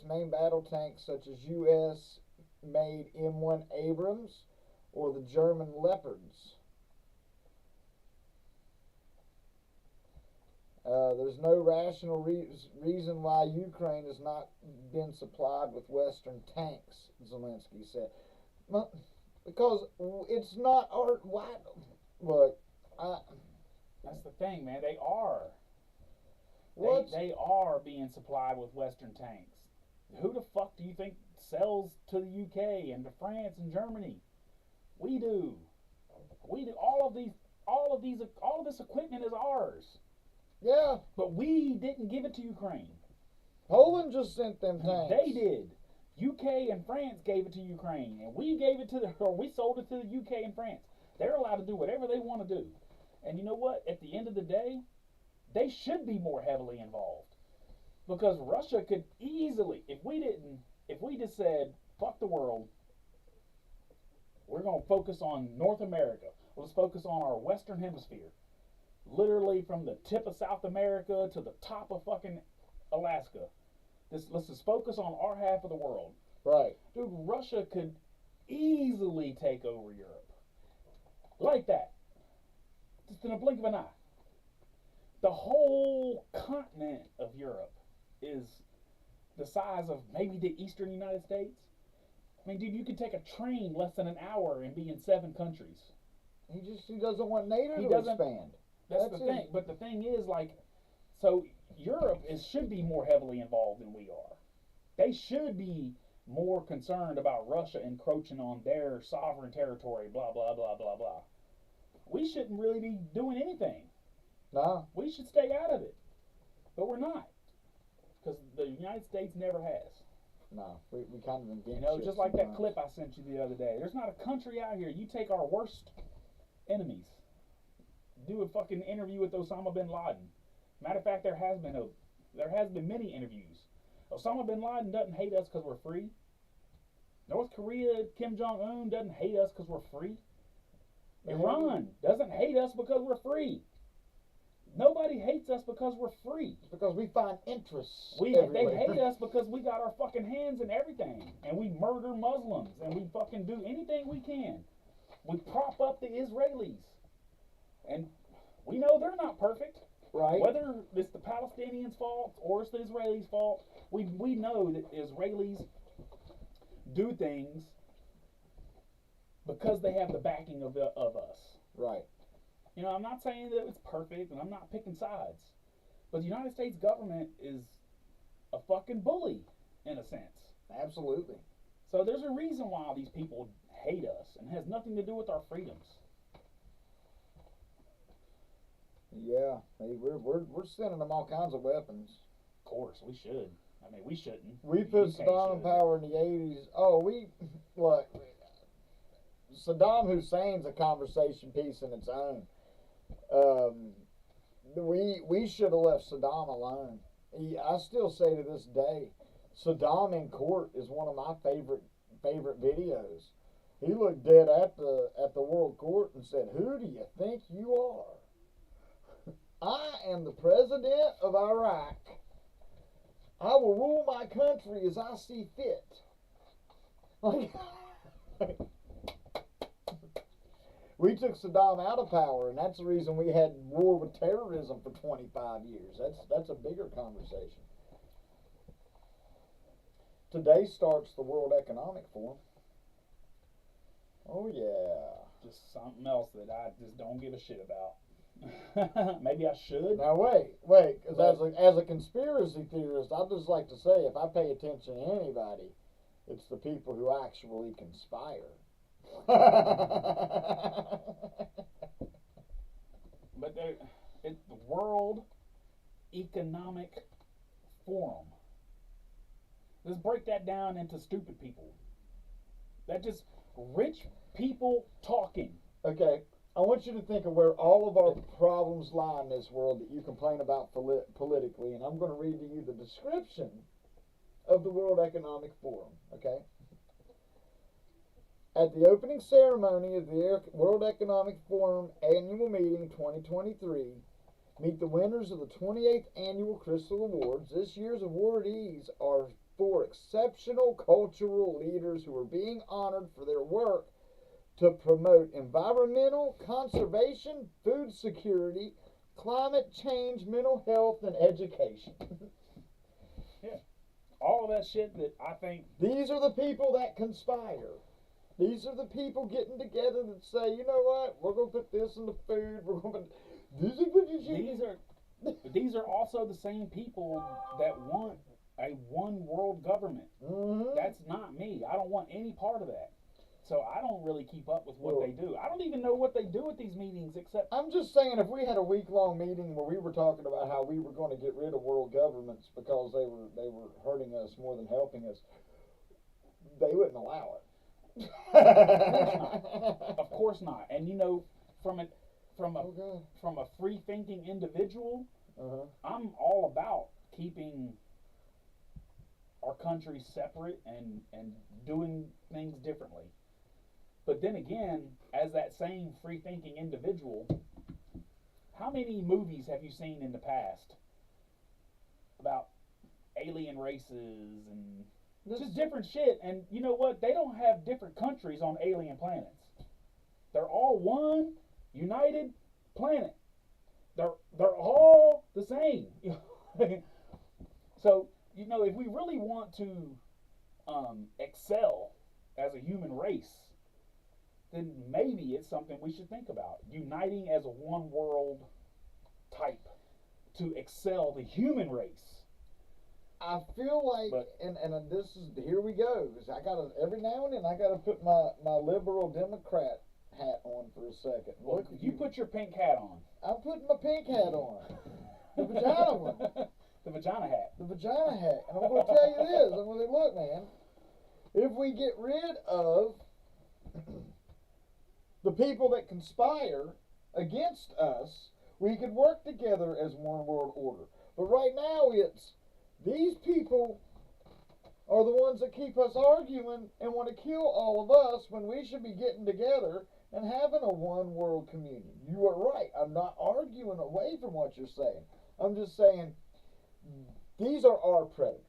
Speaker 1: Main battle tanks such as U.S.-made M1 Abrams or the German Leopards. There's no rational reason why Ukraine has not been supplied with Western tanks, Zelensky said. Because it's not our... Look,
Speaker 5: that's the thing, man. They are. They are being supplied with Western tanks. Who the fuck do you think sells to the UK and to France and Germany? We do. We do. All of this equipment is ours.
Speaker 1: Yeah.
Speaker 5: But we didn't give it to Ukraine.
Speaker 1: Poland just sent them tanks.
Speaker 5: They did. UK and France gave it to Ukraine, and we sold it to the UK and France. They're allowed to do whatever they want to do. And you know what? At the end of the day, they should be more heavily involved. Because Russia could easily, if we just said, fuck the world, we're going to focus on North America. Let's focus on our Western Hemisphere. Literally from the tip of South America to the top of fucking Alaska. Let's just focus on our half of the world.
Speaker 1: Right.
Speaker 5: Dude, Russia could easily take over Europe. Like that. Just in a blink of an eye. The whole continent of Europe is the size of maybe the eastern United States. I mean, dude, you could take a train less than an hour and be in 7 countries.
Speaker 1: He doesn't want NATO to expand.
Speaker 5: That's the thing. But the thing is, so Europe should be more heavily involved than we are. They should be more concerned about Russia encroaching on their sovereign territory, blah, blah, blah, blah, blah. We shouldn't really be doing anything.
Speaker 1: No.
Speaker 5: We should stay out of it. But we're not. Because the United States never has.
Speaker 1: No, we kind of invent
Speaker 5: just like that clip I sent you the other day. There's not a country out here. You take our worst enemies. Do a fucking interview with Osama bin Laden. Matter of fact, there has been many interviews. Osama bin Laden doesn't hate us because we're free. North Korea, Kim Jong-un doesn't hate us because we're free. Iran doesn't hate us because we're free. Nobody hates us because we're free.
Speaker 1: It's because we find interests
Speaker 5: They
Speaker 1: everywhere.
Speaker 5: hate us because we got our fucking hands in everything. And we murder Muslims. And we fucking do anything we can. We prop up the Israelis. And we know they're not perfect.
Speaker 1: Right.
Speaker 5: Whether it's the Palestinians' fault or it's the Israelis' fault, we know that Israelis do things because they have the backing of us.
Speaker 1: Right.
Speaker 5: You know, I'm not saying that it's perfect, and I'm not picking sides. But the United States government is a fucking bully, in a sense.
Speaker 1: Absolutely.
Speaker 5: So there's a reason why all these people hate us, and it has nothing to do with our freedoms.
Speaker 1: Yeah, we're sending them all kinds of weapons.
Speaker 5: Of course, we should. I mean, we shouldn't.
Speaker 1: We put Saddam in power in the 80s. Oh, look, Saddam Hussein's a conversation piece in its own. We should have left Saddam alone. I still say to this day, Saddam in court is one of my favorite videos. He looked dead at the World Court and said, "Who do you think you are? I am the president of Iraq. I will rule my country as I see fit." Like, we took Saddam out of power, and that's the reason we had war with terrorism for 25 years. That's a bigger conversation. Today starts the World Economic Forum. Oh yeah.
Speaker 5: Just something else that I just don't give a shit about. Maybe I should.
Speaker 1: Now wait, because as a conspiracy theorist, I'd just like to say, if I pay attention to anybody, it's the people who actually conspire.
Speaker 5: But it's the World Economic Forum. Let's break that down into stupid people. That just rich people talking.
Speaker 1: Okay. I want you to think of where all of our problems lie in this world that you complain about politically, and I'm going to read to you the description of the World Economic Forum, okay? At the opening ceremony of the World Economic Forum Annual Meeting 2023, meet the winners of the 28th Annual Crystal Awards. This year's awardees are 4 exceptional cultural leaders who are being honored for their work to promote environmental conservation, food security, climate change, mental health, and education.
Speaker 5: Yeah. All of that shit that I think...
Speaker 1: These are the people that conspire. These are the people getting together that say, you know what, we're going to put this in the food, we're going to...
Speaker 5: These are also the same people that want a one world government.
Speaker 1: Mm-hmm.
Speaker 5: That's not me. I don't want any part of that. So I don't really keep up with what they do. I don't even know what they do at these meetings except...
Speaker 1: I'm just saying, if we had a week-long meeting where we were talking about how we were going to get rid of world governments because they were hurting us more than helping us, they wouldn't allow it.
Speaker 5: Of course not. And you know, from a free-thinking individual, I'm all about keeping our country separate and doing things differently. But then again, as that same free-thinking individual, how many movies have you seen in the past about alien races and just different shit? And you know what? They don't have different countries on alien planets. They're all one united planet. They're all the same. So, you know, if we really want to excel as a human race, then maybe it's something we should think about. Uniting as a one world type to excel the human race.
Speaker 1: I feel like, and this is, here we go. Every now and then I gotta put my liberal Democrat hat on for a second.
Speaker 5: Well, you put your pink hat on.
Speaker 1: I'm putting my pink hat on. The vagina one.
Speaker 5: The vagina hat.
Speaker 1: The vagina hat. And I'm going to tell you this. I'm going to look, man. If we get rid of the people that conspire against us, we could work together as one world order. But right now it's these people are the ones that keep us arguing and want to kill all of us when we should be getting together and having a one world communion. You are right. I'm not arguing away from what you're saying. I'm just saying these are our predators.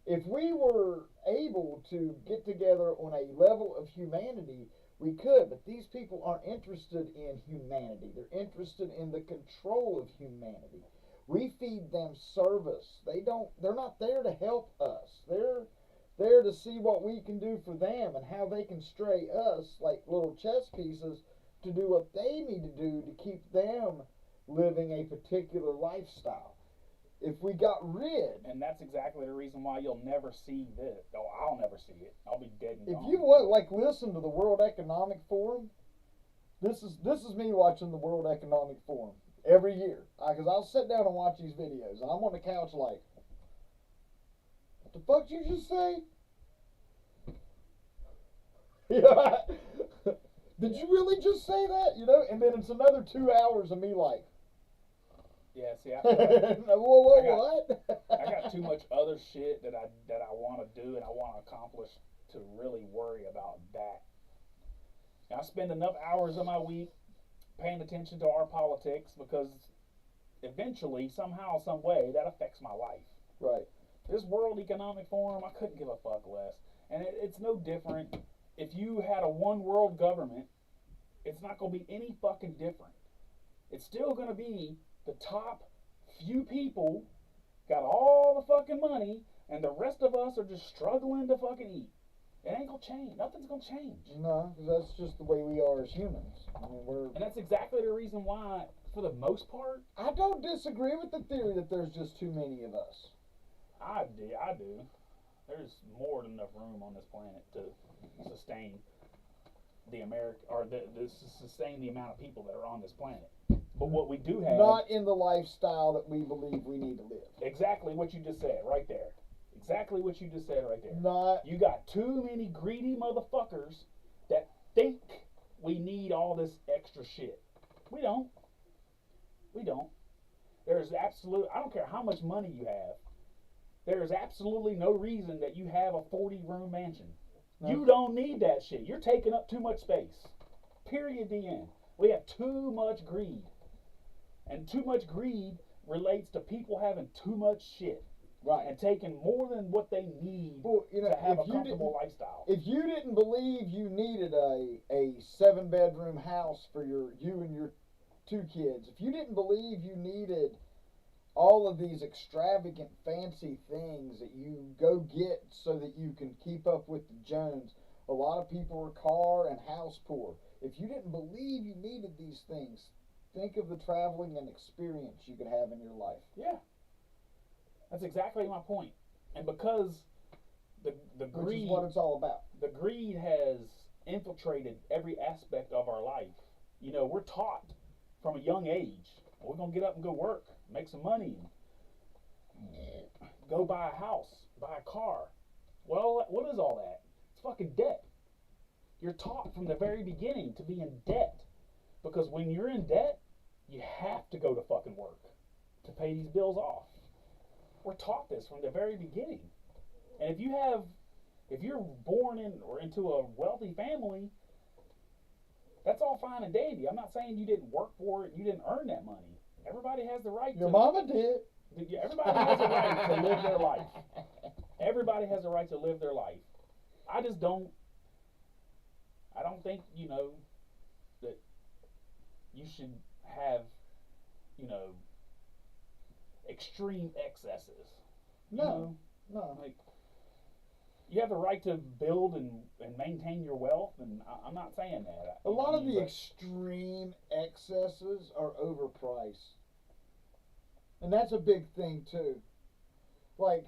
Speaker 1: If we were able to get together on a level of humanity, we could, but these people aren't interested in humanity. They're interested in the control of humanity. We feed them service. They're not there to help us. They're there to see what we can do for them and how they can stray us like little chess pieces to do what they need to do to keep them living a particular lifestyle. If we got rid,
Speaker 5: and that's exactly the reason why you'll never see this. Oh, I'll never see it. I'll be dead and gone.
Speaker 1: If you would like listen to the World Economic Forum, this is me watching the World Economic Forum every year, because I'll sit down and watch these videos, and I'm on the couch like, what the fuck did you just say? Yeah. Did you really just say that? You know, and then it's another 2 hours of me like,
Speaker 5: yeah, see,
Speaker 1: what?
Speaker 5: I got too much other shit that I want to do and I want to accomplish to really worry about that. I spend enough hours of my week paying attention to our politics because eventually, somehow, some way, that affects my life.
Speaker 1: Right.
Speaker 5: This World Economic Forum, I couldn't give a fuck less. And it's no different. If you had a one world government, it's not going to be any fucking different. It's still going to be the top few people got all the fucking money, and the rest of us are just struggling to fucking eat. It ain't gonna change. Nothing's gonna change.
Speaker 1: No, because that's just the way we are as humans. I mean,
Speaker 5: and that's exactly the reason why, for the most part,
Speaker 1: I don't disagree with the theory that there's just too many of us.
Speaker 5: I do. There's more than enough room on this planet to sustain sustain the amount of people that are on this planet. But what we do have...
Speaker 1: Not in the lifestyle that we believe we need to live.
Speaker 5: Exactly what you just said right there. Exactly what you just said right there.
Speaker 1: Not...
Speaker 5: You got too many greedy motherfuckers that think we need all this extra shit. We don't. We don't. There's I don't care how much money you have. There is absolutely no reason that you have a 40-room mansion. No. You don't need that shit. You're taking up too much space. Period. The end. We have too much greed. And too much greed relates to people having too much shit.
Speaker 1: Right.
Speaker 5: And taking more than what they need to have a comfortable lifestyle.
Speaker 1: If you didn't believe you needed a 7-bedroom house for you and your 2 kids, if you didn't believe you needed all of these extravagant fancy things that you go get so that you can keep up with the Jones, a lot of people are car and house poor. If you didn't believe you needed these things, think of the traveling and experience you could have in your life.
Speaker 5: Yeah. That's exactly my point. And because the greed...
Speaker 1: Which is what it's all about.
Speaker 5: The greed has infiltrated every aspect of our life. You know, we're taught from a young age, we're going to get up and go work, make some money, go buy a house, buy a car. Well, what is all that? It's fucking debt. You're taught from the very beginning to be in debt. Because when you're in debt, you have to go to fucking work to pay these bills off. We're taught this from the very beginning. And if you're born into a wealthy family, that's all fine and dandy. I'm not saying you didn't work for it, you didn't earn that money. Everybody has the right
Speaker 1: Your mama did.
Speaker 5: Everybody has a right to live their life. Everybody has a right to live their life. I don't think, that you should have, extreme excesses.
Speaker 1: No.
Speaker 5: Like, you have the right to build and maintain your wealth, and I'm not saying that.
Speaker 1: A lot of the extreme excesses are overpriced. And that's a big thing, too. Like,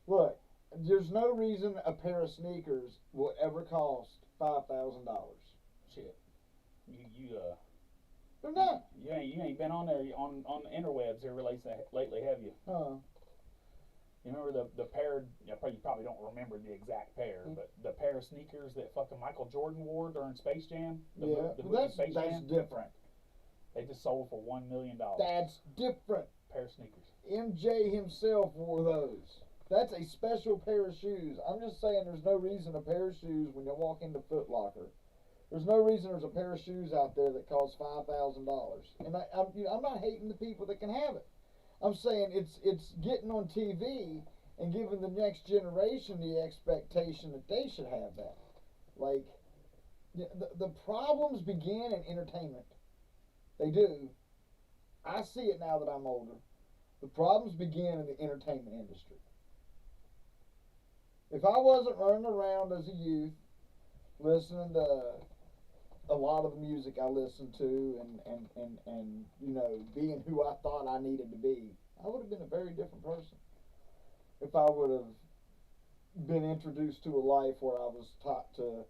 Speaker 1: look, there's no reason a pair of sneakers will ever cost $5,000.
Speaker 5: Shit.
Speaker 1: They're not.
Speaker 5: You ain't been on there on the interwebs here lately, have you? You remember the pair? You probably don't remember the exact pair, but the pair of sneakers that fucking Michael Jordan wore during Space Jam.
Speaker 1: That's different.
Speaker 5: They just sold for $1 million.
Speaker 1: That's different.
Speaker 5: Pair of sneakers.
Speaker 1: MJ himself wore those. That's a special pair of shoes. I'm just saying there's no reason a pair of shoes when you walk into Foot Locker. There's no reason there's a pair of shoes out there that costs $5,000. And I'm not hating the people that can have it. I'm saying it's getting on TV and giving the next generation the expectation that they should have that. Like, the problems begin in entertainment. They do. I see it now that I'm older. The problems begin in the entertainment industry. If I wasn't running around as a youth listening to a lot of the music I listened to and you know, being who I thought I needed to be, I would have been a very different person. If I would have been introduced to a life where I was taught to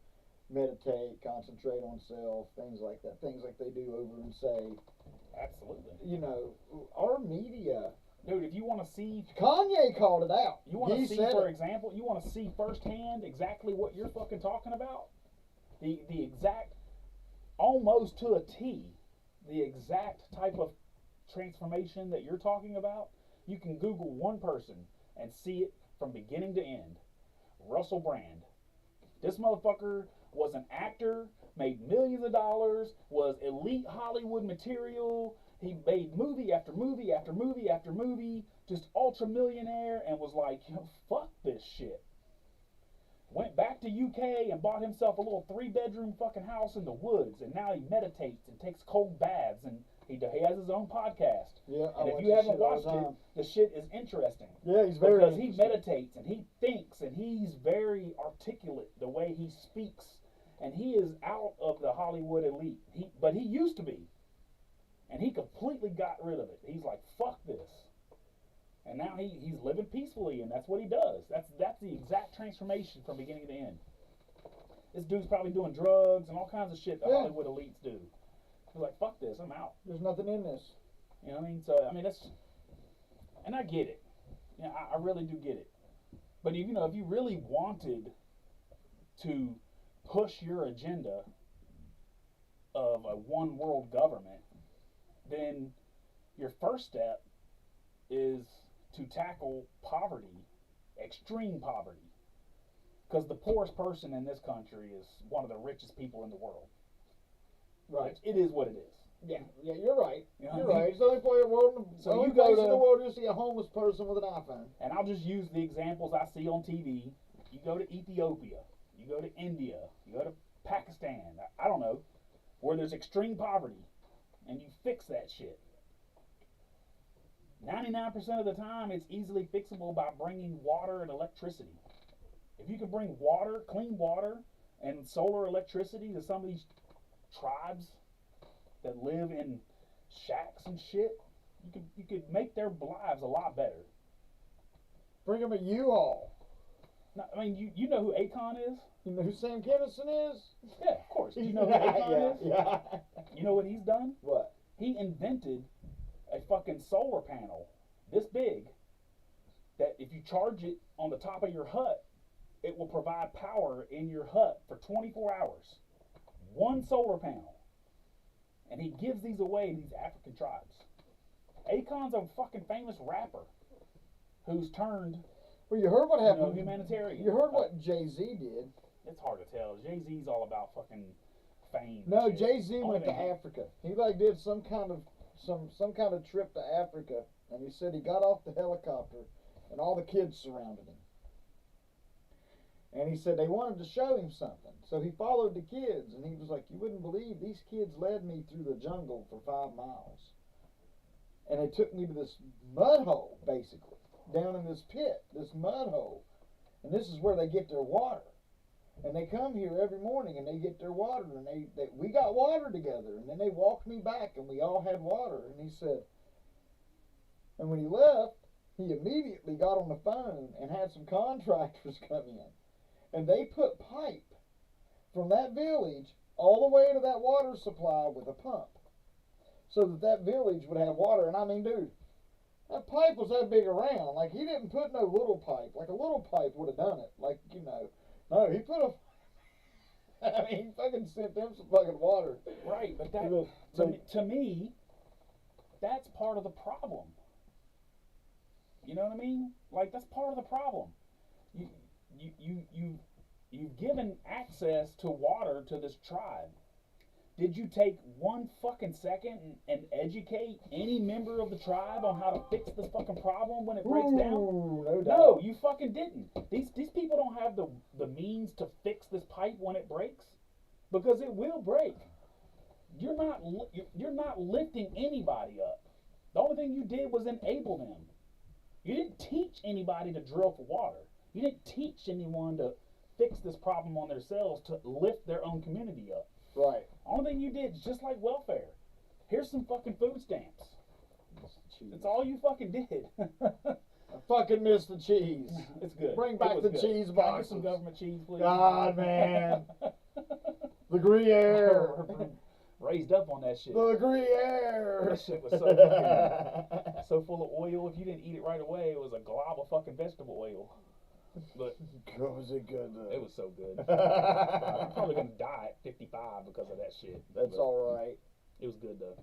Speaker 1: meditate, concentrate on self, things like that, things like they do over in, say,
Speaker 5: absolutely.
Speaker 1: You know, our media.
Speaker 5: Dude, if you want to see...
Speaker 1: Kanye called it out.
Speaker 5: You want to see, for example, you want to see firsthand exactly what you're fucking talking about? The exact, almost to a T, the exact type of transformation that you're talking about, you can Google one person and see it from beginning to end. Russell Brand. This motherfucker was an actor, made millions of dollars, was elite Hollywood material. He made movie after movie after movie after movie, just ultra millionaire, and was like, fuck this shit. Went back to UK and bought himself a little 3-bedroom fucking house in the woods, and now he meditates and takes cold baths, and he has his own podcast.
Speaker 1: Yeah,
Speaker 5: and if you haven't watched it, the shit is interesting.
Speaker 1: Yeah, he's very
Speaker 5: because he meditates and he thinks and he's very articulate the way he speaks, and he is out of the Hollywood elite. But he used to be. And he completely got rid of it. He's like, fuck this. And now he's living peacefully, and that's what he does. That's the exact transformation from beginning to end. This dude's probably doing drugs and all kinds of shit that Hollywood elites do. He's like, fuck this, I'm out.
Speaker 1: There's nothing in this.
Speaker 5: You know what I mean? So, I mean, that's... And I get it. Yeah, I really do get it. But, you know, if you really wanted to push your agenda of a one world government, then your first step is to tackle poverty, extreme poverty. Because the poorest person in this country is one of the richest people in the world.
Speaker 1: Right.
Speaker 5: It is what it is.
Speaker 1: Yeah, you're right.
Speaker 5: You know
Speaker 1: you're right. It's the only place in the world you see a homeless person with an iPhone.
Speaker 5: And I'll just use the examples I see on TV. You go to Ethiopia, you go to India, you go to Pakistan, I don't know, where there's extreme poverty. And you fix that shit. 99% of the time, it's easily fixable by bringing water and electricity. If you could bring water, clean water, and solar electricity to some of these tribes that live in shacks and shit, you could make their lives a lot better.
Speaker 1: Bring them a U-Haul.
Speaker 5: No, I mean, you know who Akon is?
Speaker 1: You know who Sam Kinison is?
Speaker 5: Yeah, of course. Do you know who Akon is?
Speaker 1: Yeah.
Speaker 5: You know what he's done?
Speaker 1: What?
Speaker 5: He invented a fucking solar panel this big that if you charge it on the top of your hut, it will provide power in your hut for 24 hours. One solar panel. And he gives these away to these African tribes. Akon's a fucking famous rapper who's turned...
Speaker 1: Well, you heard what happened.
Speaker 5: Humanitarian.
Speaker 1: You heard what Jay-Z did.
Speaker 5: It's hard to tell. Jay-Z's all about fucking fame.
Speaker 1: No, Jay-Z went to Africa. He like did some kind of trip to Africa, and he said he got off the helicopter, and all the kids surrounded him. And he said they wanted to show him something, so he followed the kids, and he was like, "You wouldn't believe these kids led me through the jungle for 5 miles, and they took me to this mud hole, basically, down in this pit, this mud hole, and this is where they get their water." And they come here every morning and they get their water, and we got water together, and then they walked me back and we all had water. And he said, and when he left, he immediately got on the phone and had some contractors come in, and they put pipe from that village all the way to that water supply with a pump, so that village would have water. And I mean, dude, that pipe was that big around. Like, he didn't put no little pipe. Like, a little pipe would have done it. Like, you know. No, he put I mean, he fucking sent them some fucking water.
Speaker 5: Right, but that, to me, that's part of the problem. You know what I mean? Like, that's part of the problem. You've given access to water to this tribe. Did you take one fucking second and educate any member of the tribe on how to fix this fucking problem when it breaks down? No, you fucking didn't. These people don't have the means to fix this pipe when it breaks, because it will break. You're not lifting anybody up. The only thing you did was enable them. You didn't teach anybody to drill for water. You didn't teach anyone to fix this problem on themselves, to lift their own community up.
Speaker 1: Right.
Speaker 5: Only thing you did is just like welfare. Here's some fucking food stamps. That's all you fucking did.
Speaker 1: I fucking miss the cheese.
Speaker 5: It's good.
Speaker 1: Bring back the cheese
Speaker 5: Can I
Speaker 1: boxes.
Speaker 5: get some government cheese, please?
Speaker 1: God, man. The Gruyere.
Speaker 5: Raised up on that shit.
Speaker 1: The Gruyere.
Speaker 5: That shit was so fucking, so full of oil. If you didn't eat it right away, it was a glob of fucking vegetable oil. But
Speaker 1: was it good though?
Speaker 5: It was so good. I'm probably gonna die at 55 because of that shit.
Speaker 1: That's all right.
Speaker 5: It was good though.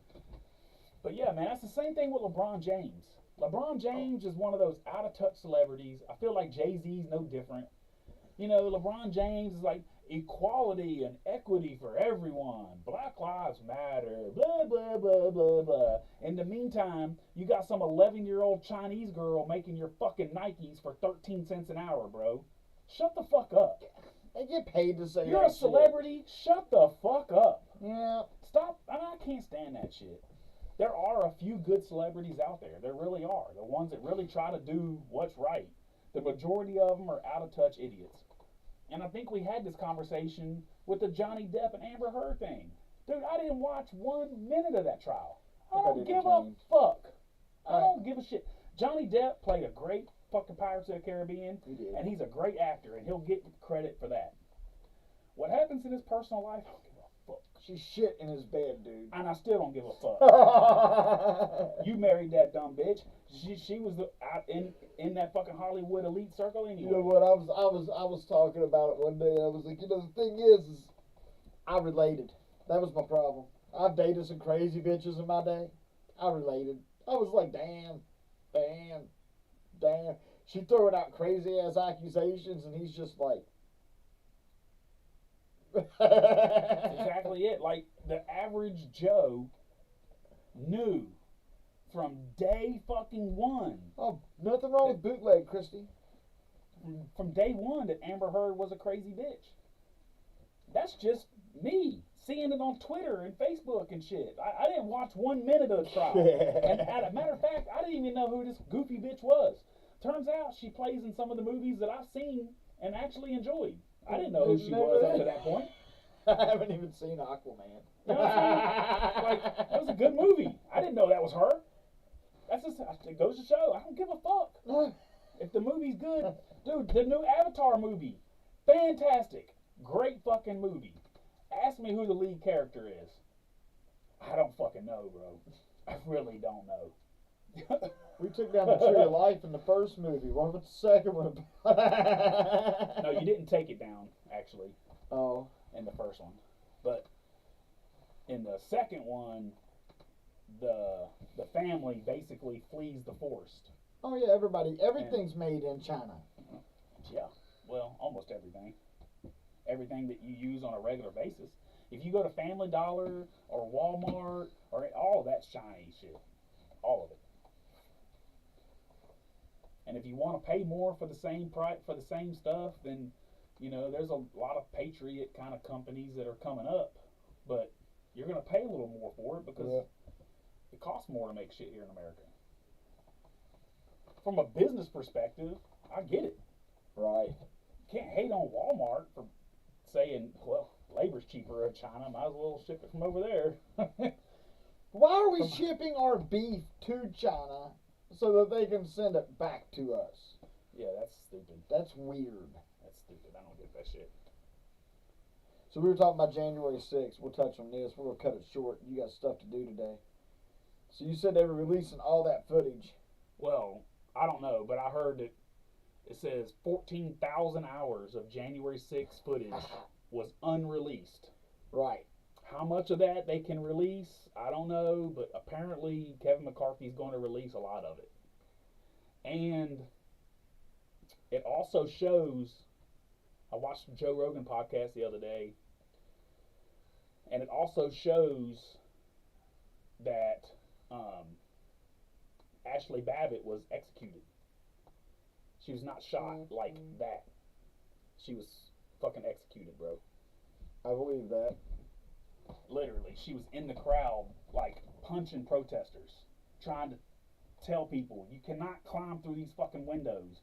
Speaker 5: But yeah, man, that's the same thing with LeBron James. LeBron James is one of those out of touch celebrities. I feel like Jay-Z's no different. You know, LeBron James is like equality and equity for everyone. Black Lives Matter. Blah blah blah blah blah. In the meantime, you got some 11-year-old Chinese girl making your fucking Nikes for 13 cents an hour, bro. Shut the fuck up.
Speaker 1: They get paid to say
Speaker 5: You're a celebrity. Shut the fuck up.
Speaker 1: Yeah.
Speaker 5: Stop. I can't stand that shit. There are a few good celebrities out there. There really are. The ones that really try to do what's right. The majority of them are out of touch idiots. And I think we had this conversation with the Johnny Depp and Amber Heard thing. Dude, I didn't watch 1 minute of that trial. I don't give a fuck. I don't give a shit. Johnny Depp played a great fucking Pirates of the Caribbean, and he's a great actor, and he'll get credit for that. What happens in his personal life, I don't give a fuck.
Speaker 1: She shit in his bed, dude.
Speaker 5: And I still don't give a fuck. You married that dumb bitch. She was in that fucking Hollywood elite circle anyway.
Speaker 1: You know what? I was talking about it one day. I was like, you know, the thing is I related. That was my problem. I've dated some crazy bitches in my day. I related. I was like, damn. She throwing out crazy ass accusations, and he's just like.
Speaker 5: That's exactly it. Like, the average Joe knew from day fucking one.
Speaker 1: Oh, nothing wrong with bootleg, Christy.
Speaker 5: From day one that Amber Heard was a crazy bitch. That's just me seeing it on Twitter and Facebook and shit. I didn't watch 1 minute of the trial. And as a matter of fact, I didn't even know who this goofy bitch was. Turns out she plays in some of the movies that I've seen and actually enjoyed. I didn't know who she was up to that point.
Speaker 1: I haven't even seen Aquaman.
Speaker 5: You know what I'm saying? Like, that was a good movie. I didn't know that was her. That's just, it goes to show, I don't give a fuck. If the movie's good, dude, the new Avatar movie, fantastic. Great fucking movie. Ask me who the lead character is. I don't fucking know, bro. I really don't know.
Speaker 1: We took down the Tree of Life in the first movie. What about the second one?
Speaker 5: No, you didn't take it down, actually.
Speaker 1: Oh.
Speaker 5: In the first one. But in the second one, the family basically flees the forest.
Speaker 1: Oh yeah, everything's made in China.
Speaker 5: Yeah, well, almost everything. Everything that you use on a regular basis. If you go to Family Dollar or Walmart, or all of that's Chinese shit. All of it. And if you want to pay more for the same price for the same stuff, then you know there's a lot of patriot kind of companies that are coming up, but you're going to pay a little more for it because it costs more to make shit here in America. From a business perspective, I get it.
Speaker 1: Right.
Speaker 5: You can't hate on Walmart for saying, well, labor's cheaper in China, might as well ship it from over there.
Speaker 1: Why are we shipping our beef to China so that they can send it back to us?
Speaker 5: Yeah, that's stupid.
Speaker 1: That's weird.
Speaker 5: That's stupid. I don't get that shit.
Speaker 1: So we were talking about January 6th. We'll touch on this. We're going to cut it short. You got stuff to do today. So you said they were releasing all that footage.
Speaker 5: Well, I don't know, but I heard that it says 14,000 hours of January 6th footage was unreleased.
Speaker 1: Right.
Speaker 5: How much of that they can release, I don't know, but apparently Kevin McCarthy's going to release a lot of it. And it also shows, I watched the Joe Rogan podcast the other day, and it also shows that Ashley Babbitt was executed. She was not shot like that. She was fucking executed, bro.
Speaker 1: I believe that.
Speaker 5: Literally, she was in the crowd, like, punching protesters, trying to tell people, you cannot climb through these fucking windows.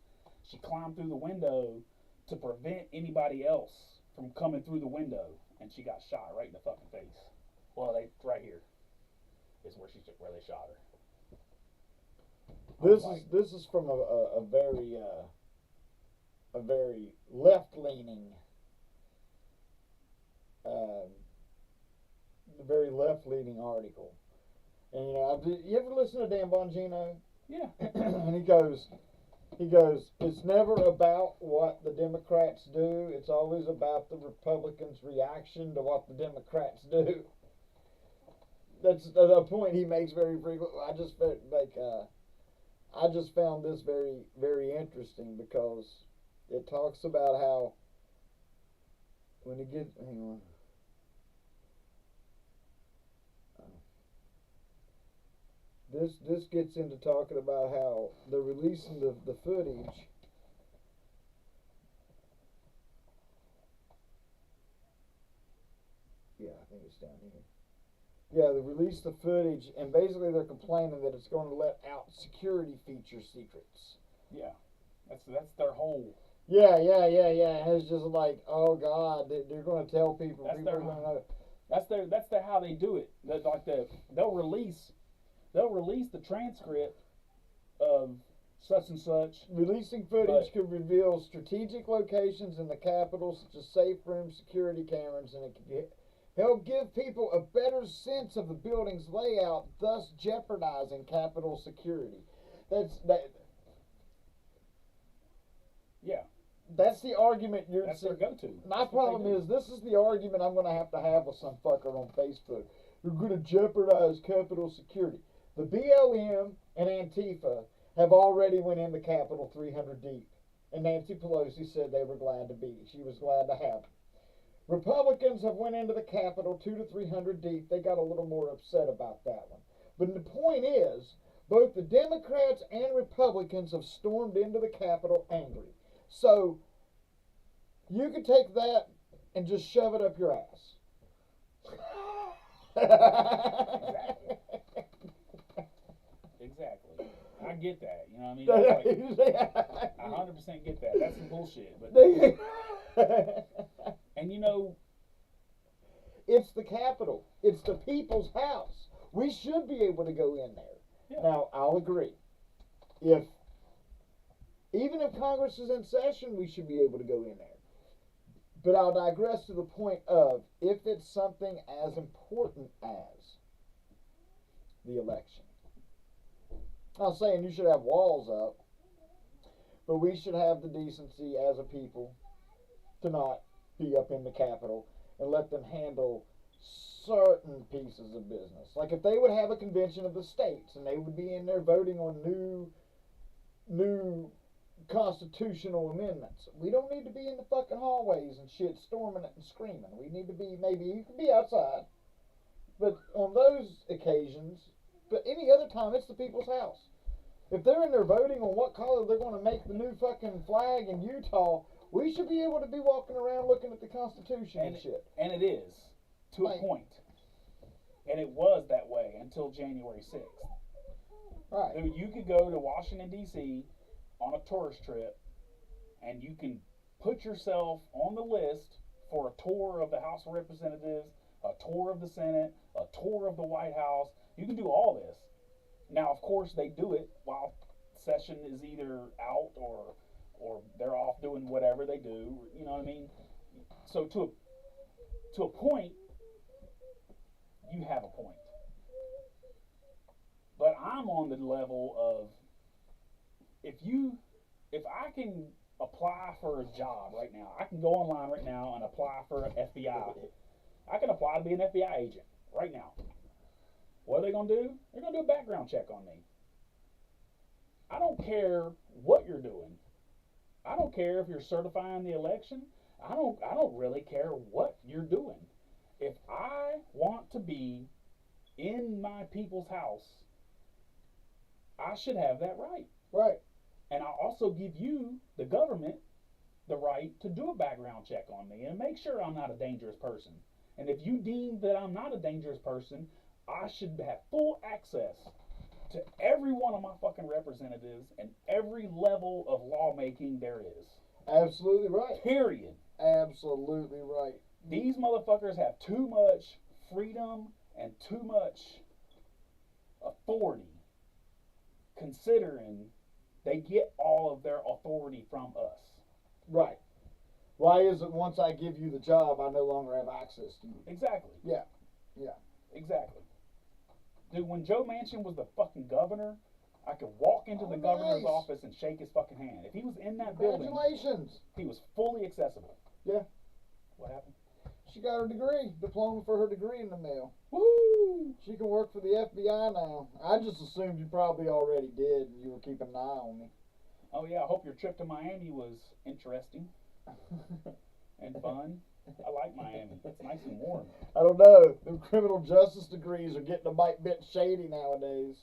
Speaker 5: She climbed through the window to prevent anybody else from coming through the window, and she got shot right in the fucking face. Well, right here is where they shot her.
Speaker 1: This is from a very left leaning article. And you ever listen to Dan Bongino?
Speaker 5: Yeah.
Speaker 1: And he goes, it's never about what the Democrats do. It's always about the Republicans' reaction to what the Democrats do. That's a point he makes very frequently. I just found this very, very interesting because it talks about how when you get, hang on. This gets into talking about how they're releasing the footage. Yeah, I think it's down here. Yeah, they released the footage, and basically they're complaining that it's going to let out security feature secrets.
Speaker 5: Yeah, that's their whole.
Speaker 1: Yeah. And it's just like, oh God, they're going to tell people.
Speaker 5: That's
Speaker 1: people are going to know.
Speaker 5: That's their how they do it. They'll release the transcript of such and such.
Speaker 1: Releasing footage could reveal strategic locations in the Capitol, such as safe room security cameras, and it could help give people a better sense of the building's layout, thus jeopardizing Capitol security. That's the argument you're.
Speaker 5: That's their go-to.
Speaker 1: My problem is this is the argument I'm going to have with some fucker on Facebook. You're going to jeopardize Capitol security. The BLM and Antifa have already went in the Capitol 300 deep, and Nancy Pelosi said they were glad to be. She was glad to have them. Republicans have went into the Capitol 200 to 300 deep. They got a little more upset about that one. But the point is, both the Democrats and Republicans have stormed into the Capitol angry. So you could take that and just shove it up your ass.
Speaker 5: Exactly. I get that. You know what I mean? Like, I 100% get that. That's some bullshit. But and
Speaker 1: it's the Capitol. It's the people's house. We should be able to go in there.
Speaker 5: Yeah.
Speaker 1: Now, I'll agree. Even if Congress is in session, we should be able to go in there. But I'll digress to the point of if it's something as important as the election. I'm not saying you should have walls up, but we should have the decency as a people to not be up in the Capitol and let them handle certain pieces of business. Like if they would have a convention of the states and they would be in there voting on new constitutional amendments. We don't need to be in the fucking hallways and shit storming it and screaming. We need to be, maybe you can be outside, but on those occasions, but any other time, it's the people's house. If they're in there voting on what color they're going to make the new fucking flag in Utah, we should be able to be walking around looking at the Constitution and shit.
Speaker 5: And it is, to a point. And it was that way until January 6th.
Speaker 1: Right.
Speaker 5: So you could go to Washington, D.C., on a tourist trip, and you can put yourself on the list for a tour of the House of Representatives, a tour of the Senate, a tour of the White House. You can do all this. Now, of course, they do it while session is either out or they're off doing whatever they do. You know what I mean? So to a point, you have a point. But I'm on the level of if I can apply for a job right now, I can go online right now and apply for an FBI. I can apply to be an FBI agent right now. What are they going to do? They're going to do a background check on me. I don't care what you're doing. I don't care if you're certifying the election. I don't really care what you're doing. If I want to be in my people's house, I should have that right.
Speaker 1: Right.
Speaker 5: And I also give you, the government, the right to do a background check on me and make sure I'm not a dangerous person. And if you deem that I'm not a dangerous person, I should have full access to every one of my fucking representatives and every level of lawmaking there is.
Speaker 1: Absolutely right.
Speaker 5: Period.
Speaker 1: Absolutely right.
Speaker 5: These motherfuckers have too much freedom and too much authority, considering they get all of their authority from us.
Speaker 1: Right. Why is it once I give you the job, I no longer have access to you?
Speaker 5: Exactly.
Speaker 1: Yeah. Yeah.
Speaker 5: Exactly. Dude, when Joe Manchin was the fucking governor, I could walk into the governor's office and shake his fucking hand. If he was in that building,
Speaker 1: congratulations,
Speaker 5: he was fully accessible.
Speaker 1: Yeah.
Speaker 5: What happened?
Speaker 1: She got her degree, diploma for her degree in the mail.
Speaker 5: Woo!
Speaker 1: She can work for the FBI now. I just assumed you probably already did and you were keeping an eye on me.
Speaker 5: Oh yeah, I hope your trip to Miami was interesting and fun. I like Miami. It's nice and warm.
Speaker 1: I don't know. Them criminal justice degrees are getting a bit shady nowadays.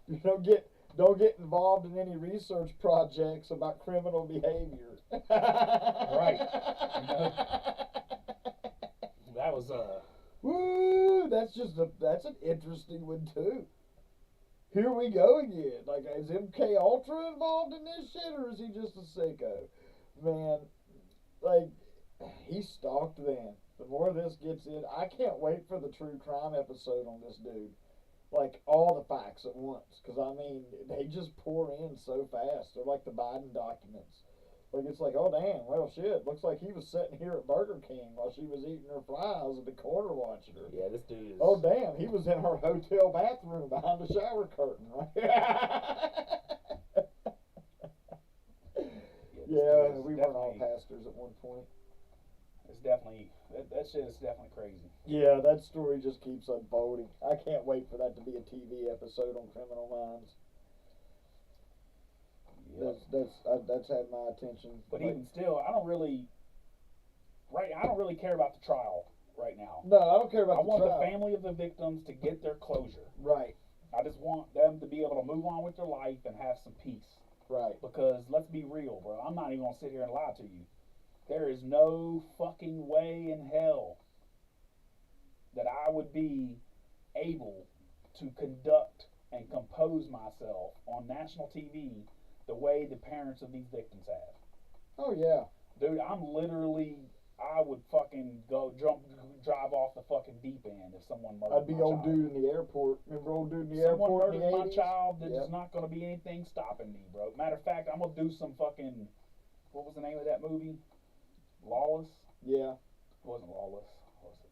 Speaker 1: You don't get involved in any research projects about criminal behavior.
Speaker 5: Right. That was
Speaker 1: Woo! That's an interesting one too. Here we go again. Like, is MK Ultra involved in this shit, or is he just a sicko? Man, like, he stalked them. The more this gets in, I can't wait for the true crime episode on this dude. Like, all the facts at once. Because, I mean, they just pour in so fast. They're like the Biden documents. Like, it's like, oh, damn, well, shit. Looks like he was sitting here at Burger King while she was eating her fries at the corner watching her.
Speaker 5: Yeah, this dude is...
Speaker 1: Oh, damn, he was in her hotel bathroom behind the shower curtain, right? Yeah, we weren't all pastors at one point.
Speaker 5: It's definitely... That shit is definitely crazy.
Speaker 1: Yeah, that story just keeps unfolding. I can't wait for that to be a TV episode on Criminal Minds. Yep. That's had my attention.
Speaker 5: But like, even still, I don't really care about the trial right now.
Speaker 1: No, I don't care about the trial.
Speaker 5: I want the family of the victims to get their closure.
Speaker 1: Right.
Speaker 5: I just want them to be able to move on with their life and have some peace.
Speaker 1: Right.
Speaker 5: Because let's be real, bro. I'm not even gonna sit here and lie to you. There is no fucking way in hell that I would be able to conduct and compose myself on national TV the way the parents of these victims have.
Speaker 1: Oh, yeah.
Speaker 5: Dude, I would fucking drive off the fucking deep end if someone murdered my child.
Speaker 1: I'd be old dude in the airport. Remember old dude in the airport in the 80s?
Speaker 5: Someone murdered my child, there's not going to be anything stopping me, bro. Matter of fact, I'm going to do some fucking, what was the name of that movie? Lawless?
Speaker 1: Yeah.
Speaker 5: It wasn't Lawless. What was it?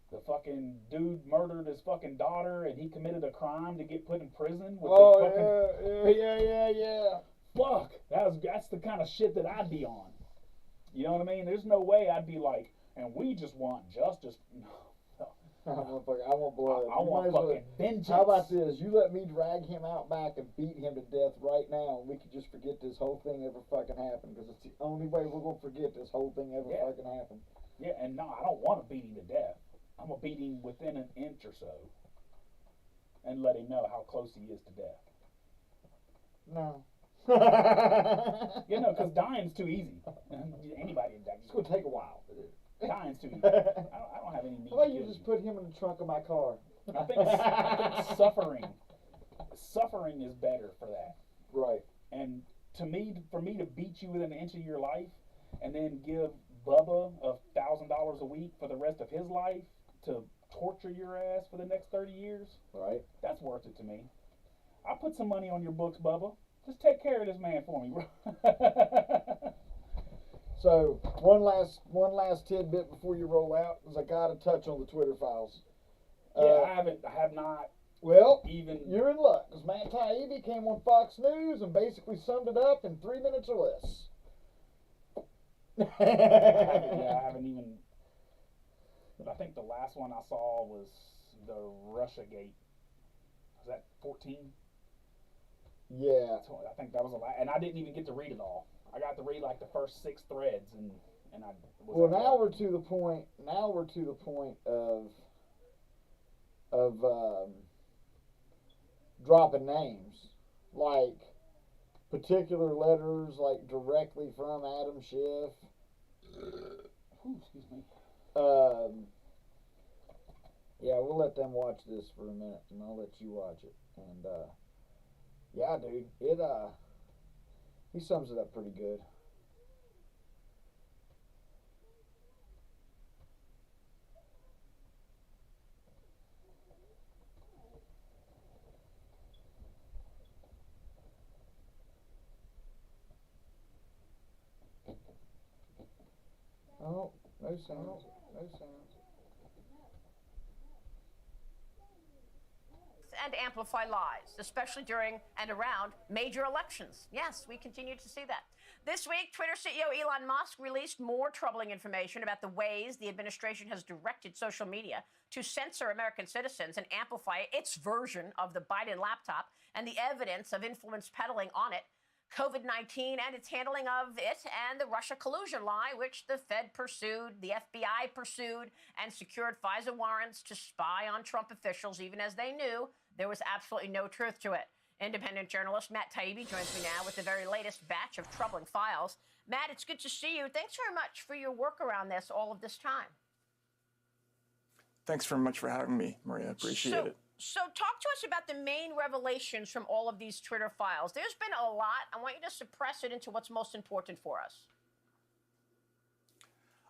Speaker 5: The fucking dude murdered his fucking daughter and he committed a crime to get put in prison with
Speaker 1: yeah.
Speaker 5: Fuck, that's the kind of shit that I'd be on. You know what I mean? There's no way I'd be like, and we just want justice. No.
Speaker 1: I want blood.
Speaker 5: I want fucking vengeance.
Speaker 1: How about this? You let me drag him out back and beat him to death right now, and we could just forget this whole thing ever fucking happened, because it's the only way we're going to forget this whole thing ever fucking happened.
Speaker 5: Yeah, and no, I don't want to beat him to death. I'm going to beat him within an inch or so and let him know how close he is to death.
Speaker 1: No.
Speaker 5: You know, because dying's too easy. Anybody can die.
Speaker 1: It's going to take a while.
Speaker 5: Dying's too easy. I don't have any need.
Speaker 1: How about you just put him in the trunk of my car?
Speaker 5: I think suffering is better for that.
Speaker 1: Right.
Speaker 5: And for me to beat you within an inch of your life and then give Bubba $1,000 a week for the rest of his life to torture your ass for the next 30 years,
Speaker 1: right?
Speaker 5: That's worth it to me. I'll put some money on your books, Bubba. Just take care of this man for me, bro.
Speaker 1: So one last tidbit before you roll out is I got to touch on the Twitter files.
Speaker 5: Yeah, I have not.
Speaker 1: Well, you're in luck, because Matt Taibbi came on Fox News and basically summed it up in 3 minutes or less.
Speaker 5: I haven't even. I think the last one I saw was the Russiagate. Was that 14?
Speaker 1: Yeah.
Speaker 5: I think that was a lot, and I didn't even get to read it all. I got to read like the first 6 threads, and I.
Speaker 1: Well, now we're to the point. Now we're to the point of dropping names, like particular letters, like directly from Adam Schiff.
Speaker 5: Excuse me.
Speaker 1: Yeah, we'll let them watch this for a minute, and I'll let you watch it. And yeah, dude, he sums it up pretty good. Oh, no sounds. No sounds.
Speaker 10: And amplify lies, especially during and around major elections. Yes, we continue to see that. This week, Twitter CEO Elon Musk released more troubling information about the ways the administration has directed social media to censor American citizens and amplify its version of the Biden laptop and the evidence of influence peddling on it, COVID-19 and its handling of it, and the Russia collusion lie, which the Fed pursued, the FBI pursued, and secured FISA warrants to spy on Trump officials, even as they knew there was absolutely no truth to it. Independent journalist Matt Taibbi joins me now with the very latest batch of troubling files. Matt, it's good to see you. Thanks very much for your work around this all of this time.
Speaker 11: Thanks very much for having me, Maria. Appreciate it.
Speaker 10: So talk to us about the main revelations from all of these Twitter files. There's been a lot. I want you to suppress it into what's most important for us.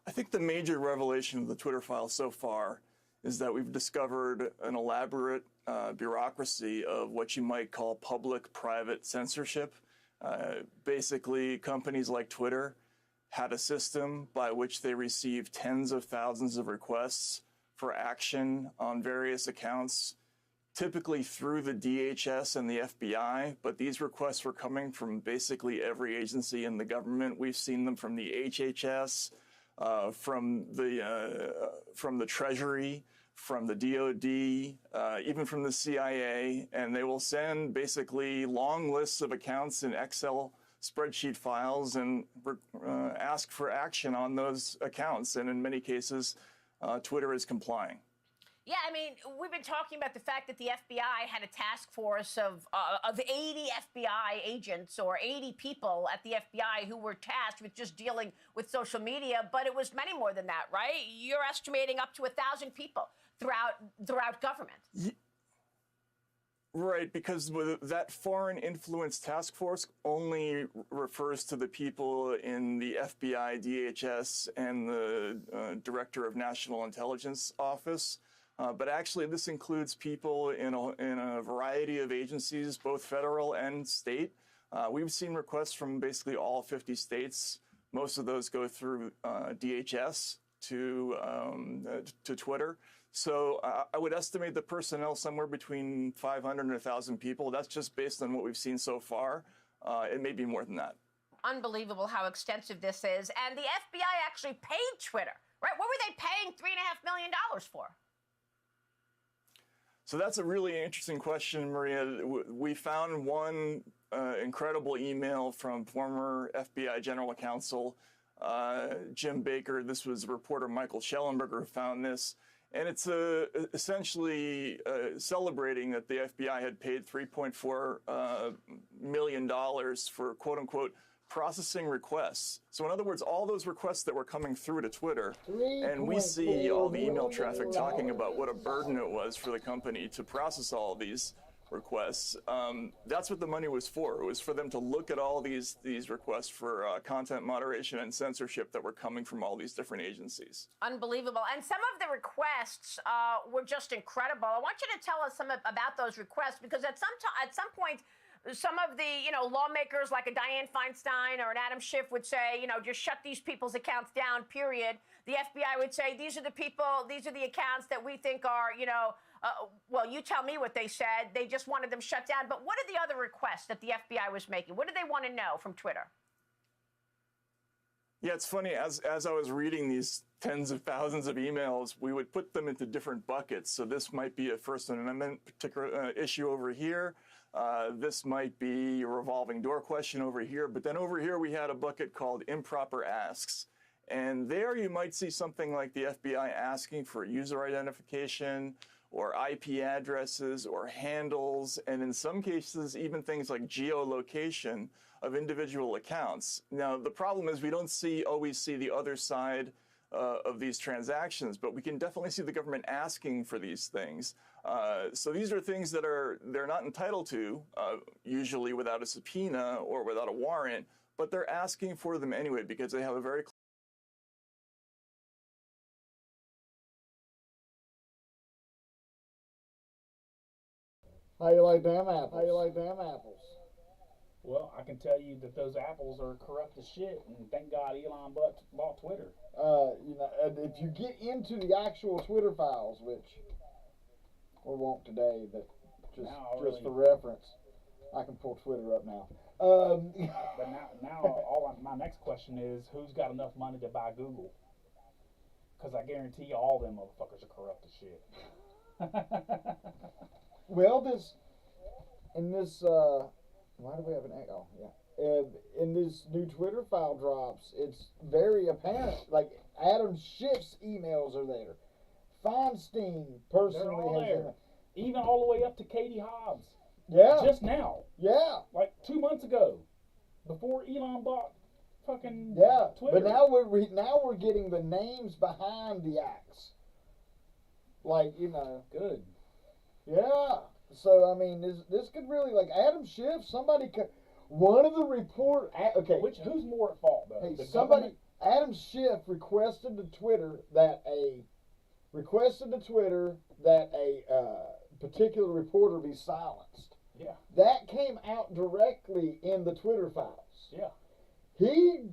Speaker 11: I think the major revelation of the Twitter files so far is that we've discovered an elaborate bureaucracy of what you might call public-private censorship. Basically, companies like Twitter had a system by which they received tens of thousands of requests for action on various accounts, typically through the DHS and the FBI, but these requests were coming from basically every agency in the government. We've seen them from the HHS, from the Treasury, from the DOD, even from the CIA, and they will send basically long lists of accounts in Excel spreadsheet files and ask for action on those accounts. And in many cases, Twitter is complying.
Speaker 10: Yeah, I mean, we've been talking about the fact that the FBI had a task force of 80 FBI agents or 80 people at the FBI who were tasked with just dealing with social media, but it was many more than that, right? You're estimating up to 1,000 people throughout government.
Speaker 11: Right, because that foreign influence task force only refers to the people in the FBI, DHS, and the Director of National Intelligence Office. But actually, this includes people in a variety of agencies, both federal and state. We've seen requests from basically all 50 states. Most of those go through DHS to Twitter. So I would estimate the personnel somewhere between 500 and 1,000 people. That's just based on what we've seen so far. It may be more than that.
Speaker 10: Unbelievable how extensive this is. And the FBI actually paid Twitter, right? What were they paying $3.5 million for?
Speaker 11: So that's a really interesting question, Maria. We found one incredible email from former FBI General Counsel Jim Baker. This was reporter Michael Schellenberger who found this. And it's essentially celebrating that the FBI had paid $3.4 million for, quote unquote, processing requests. So in other words, all those requests that were coming through to Twitter, and we see all the email traffic talking about what a burden it was for the company to process all these requests. That's what the money was for. It was for them to look at all these requests for content moderation and censorship that were coming from all these different agencies.
Speaker 10: Unbelievable. And some of the requests were just incredible. I want you to tell us some about those requests, because at some point, some of the, lawmakers like a Dianne Feinstein or an Adam Schiff would say, just shut these people's accounts down, period. The FBI would say, these are the people, these are the accounts that we think are, well, you tell me what they said. They just wanted them shut down. But what are the other requests that the FBI was making? What did they want to know from Twitter?
Speaker 11: Yeah, it's funny. As I was reading these tens of thousands of emails, we would put them into different buckets. So this might be a First Amendment particular issue over here. This might be a revolving door question over here. But then over here we had a bucket called improper asks. And there you might see something like the FBI asking for user identification or IP addresses or handles, and in some cases even things like geolocation of individual accounts. Now, the problem is we don't always see the other side of these transactions, but we can definitely see the government asking for these things. So these are things that they're not entitled to, usually without a subpoena or without a warrant, but they're asking for them anyway because they have a very
Speaker 1: How you like them apples? How you like them apples?
Speaker 5: Well, I can tell you that those apples are corrupt as shit, and thank God Elon bought Twitter.
Speaker 1: You know, if you get into the actual Twitter files, which we won't today, but just for reference, I can pull Twitter up now.
Speaker 5: But now my next question is, who's got enough money to buy Google? Because I guarantee you all them motherfuckers are corrupt as shit.
Speaker 1: Well, why do we have an echo? Yeah. In this new Twitter file drops, it's very apparent. Like, Adam Schiff's emails are there. Feinstein personally has
Speaker 5: there. Even all the way up to Katie Hobbs.
Speaker 1: Yeah.
Speaker 5: Just now.
Speaker 1: Yeah.
Speaker 5: Like 2 months ago. Before Elon bought fucking Twitter.
Speaker 1: But now we're getting the names behind the acts. Like, you know.
Speaker 5: Good.
Speaker 1: Yeah. So, I mean, this could really, like, Adam Schiff, somebody could, one of the
Speaker 5: who's more at fault, though?
Speaker 1: Hey, Adam Schiff requested to Twitter that a particular reporter be silenced.
Speaker 5: Yeah.
Speaker 1: That came out directly in the Twitter files.
Speaker 5: Yeah.
Speaker 1: He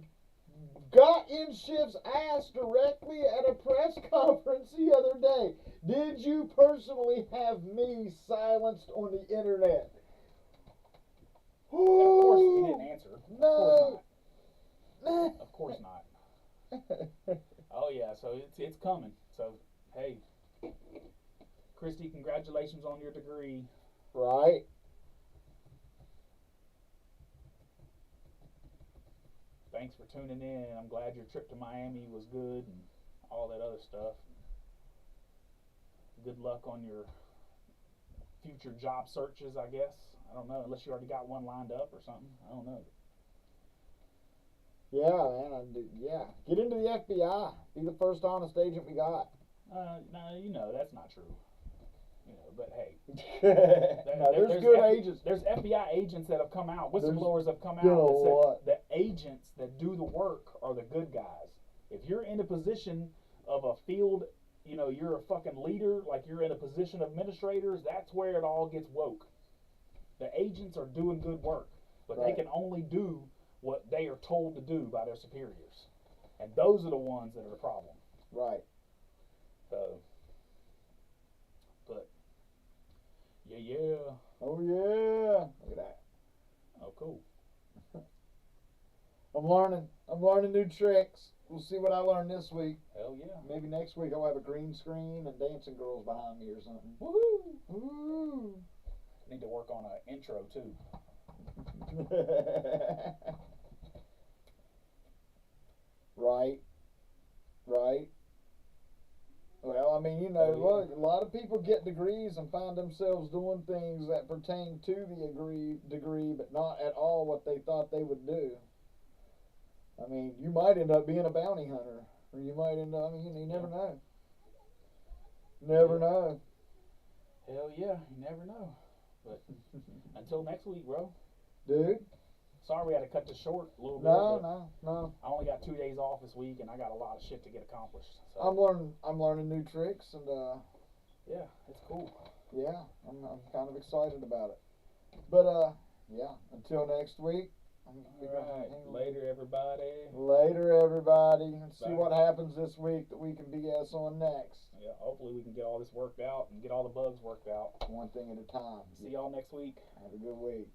Speaker 1: got in Schiff's ass directly at a press conference the other day. Did you personally have me silenced on the internet?
Speaker 5: Of course he didn't answer.
Speaker 1: No.
Speaker 5: Of course not. Oh yeah, so it's coming. So hey, Christy, congratulations on your degree.
Speaker 1: Right.
Speaker 5: Thanks for tuning in. I'm glad your trip to Miami was good and all that other stuff. Good luck on your future job searches, I guess. I don't know, unless you already got one lined up or something. I don't know.
Speaker 1: Yeah, man. Yeah. Get into the FBI. Be the first honest agent we got.
Speaker 5: No, you know, that's not true. You know, but hey.
Speaker 1: There's good agents.
Speaker 5: There's FBI agents that have come out. Whistleblowers have come out that said the agents that do the work are the good guys. If you're in a position of a field, you know, you're a fucking leader, like you're in a position of administrators, that's where it all gets woke. The agents are doing good work, but they can only do what they are told to do by their superiors. And those are the ones that are the problem.
Speaker 1: Right.
Speaker 5: So, but, yeah.
Speaker 1: Oh, yeah. Look at that.
Speaker 5: Oh, cool.
Speaker 1: I'm learning new tricks. We'll see what I learn this week.
Speaker 5: Hell yeah.
Speaker 1: Maybe next week I'll have a green screen and dancing girls behind me or something.
Speaker 5: Woohoo!
Speaker 1: Woo!
Speaker 5: Need to work on an intro too.
Speaker 1: Right. Well, I mean, you know, look, a lot of people get degrees and find themselves doing things that pertain to the degree, but not at all what they thought they would do. I mean, you might end up being a bounty hunter, or you might end up, I mean, you never know. Never know.
Speaker 5: Hell yeah, you never know. But until next week, bro.
Speaker 1: Dude.
Speaker 5: Sorry we had to cut this short a little bit.
Speaker 1: No.
Speaker 5: I only got 2 days off this week, and I got a lot of shit to get accomplished. So.
Speaker 1: I'm learning new tricks, and
Speaker 5: yeah, it's cool.
Speaker 1: Yeah, I'm kind of excited about it. But yeah, until next week.
Speaker 5: All right. Later, everybody.
Speaker 1: Let's see what happens this week that we can BS on next.
Speaker 5: Yeah, hopefully we can get all this worked out and get all the bugs worked out.
Speaker 1: One thing at a time.
Speaker 5: See y'all next week.
Speaker 1: Have a good week.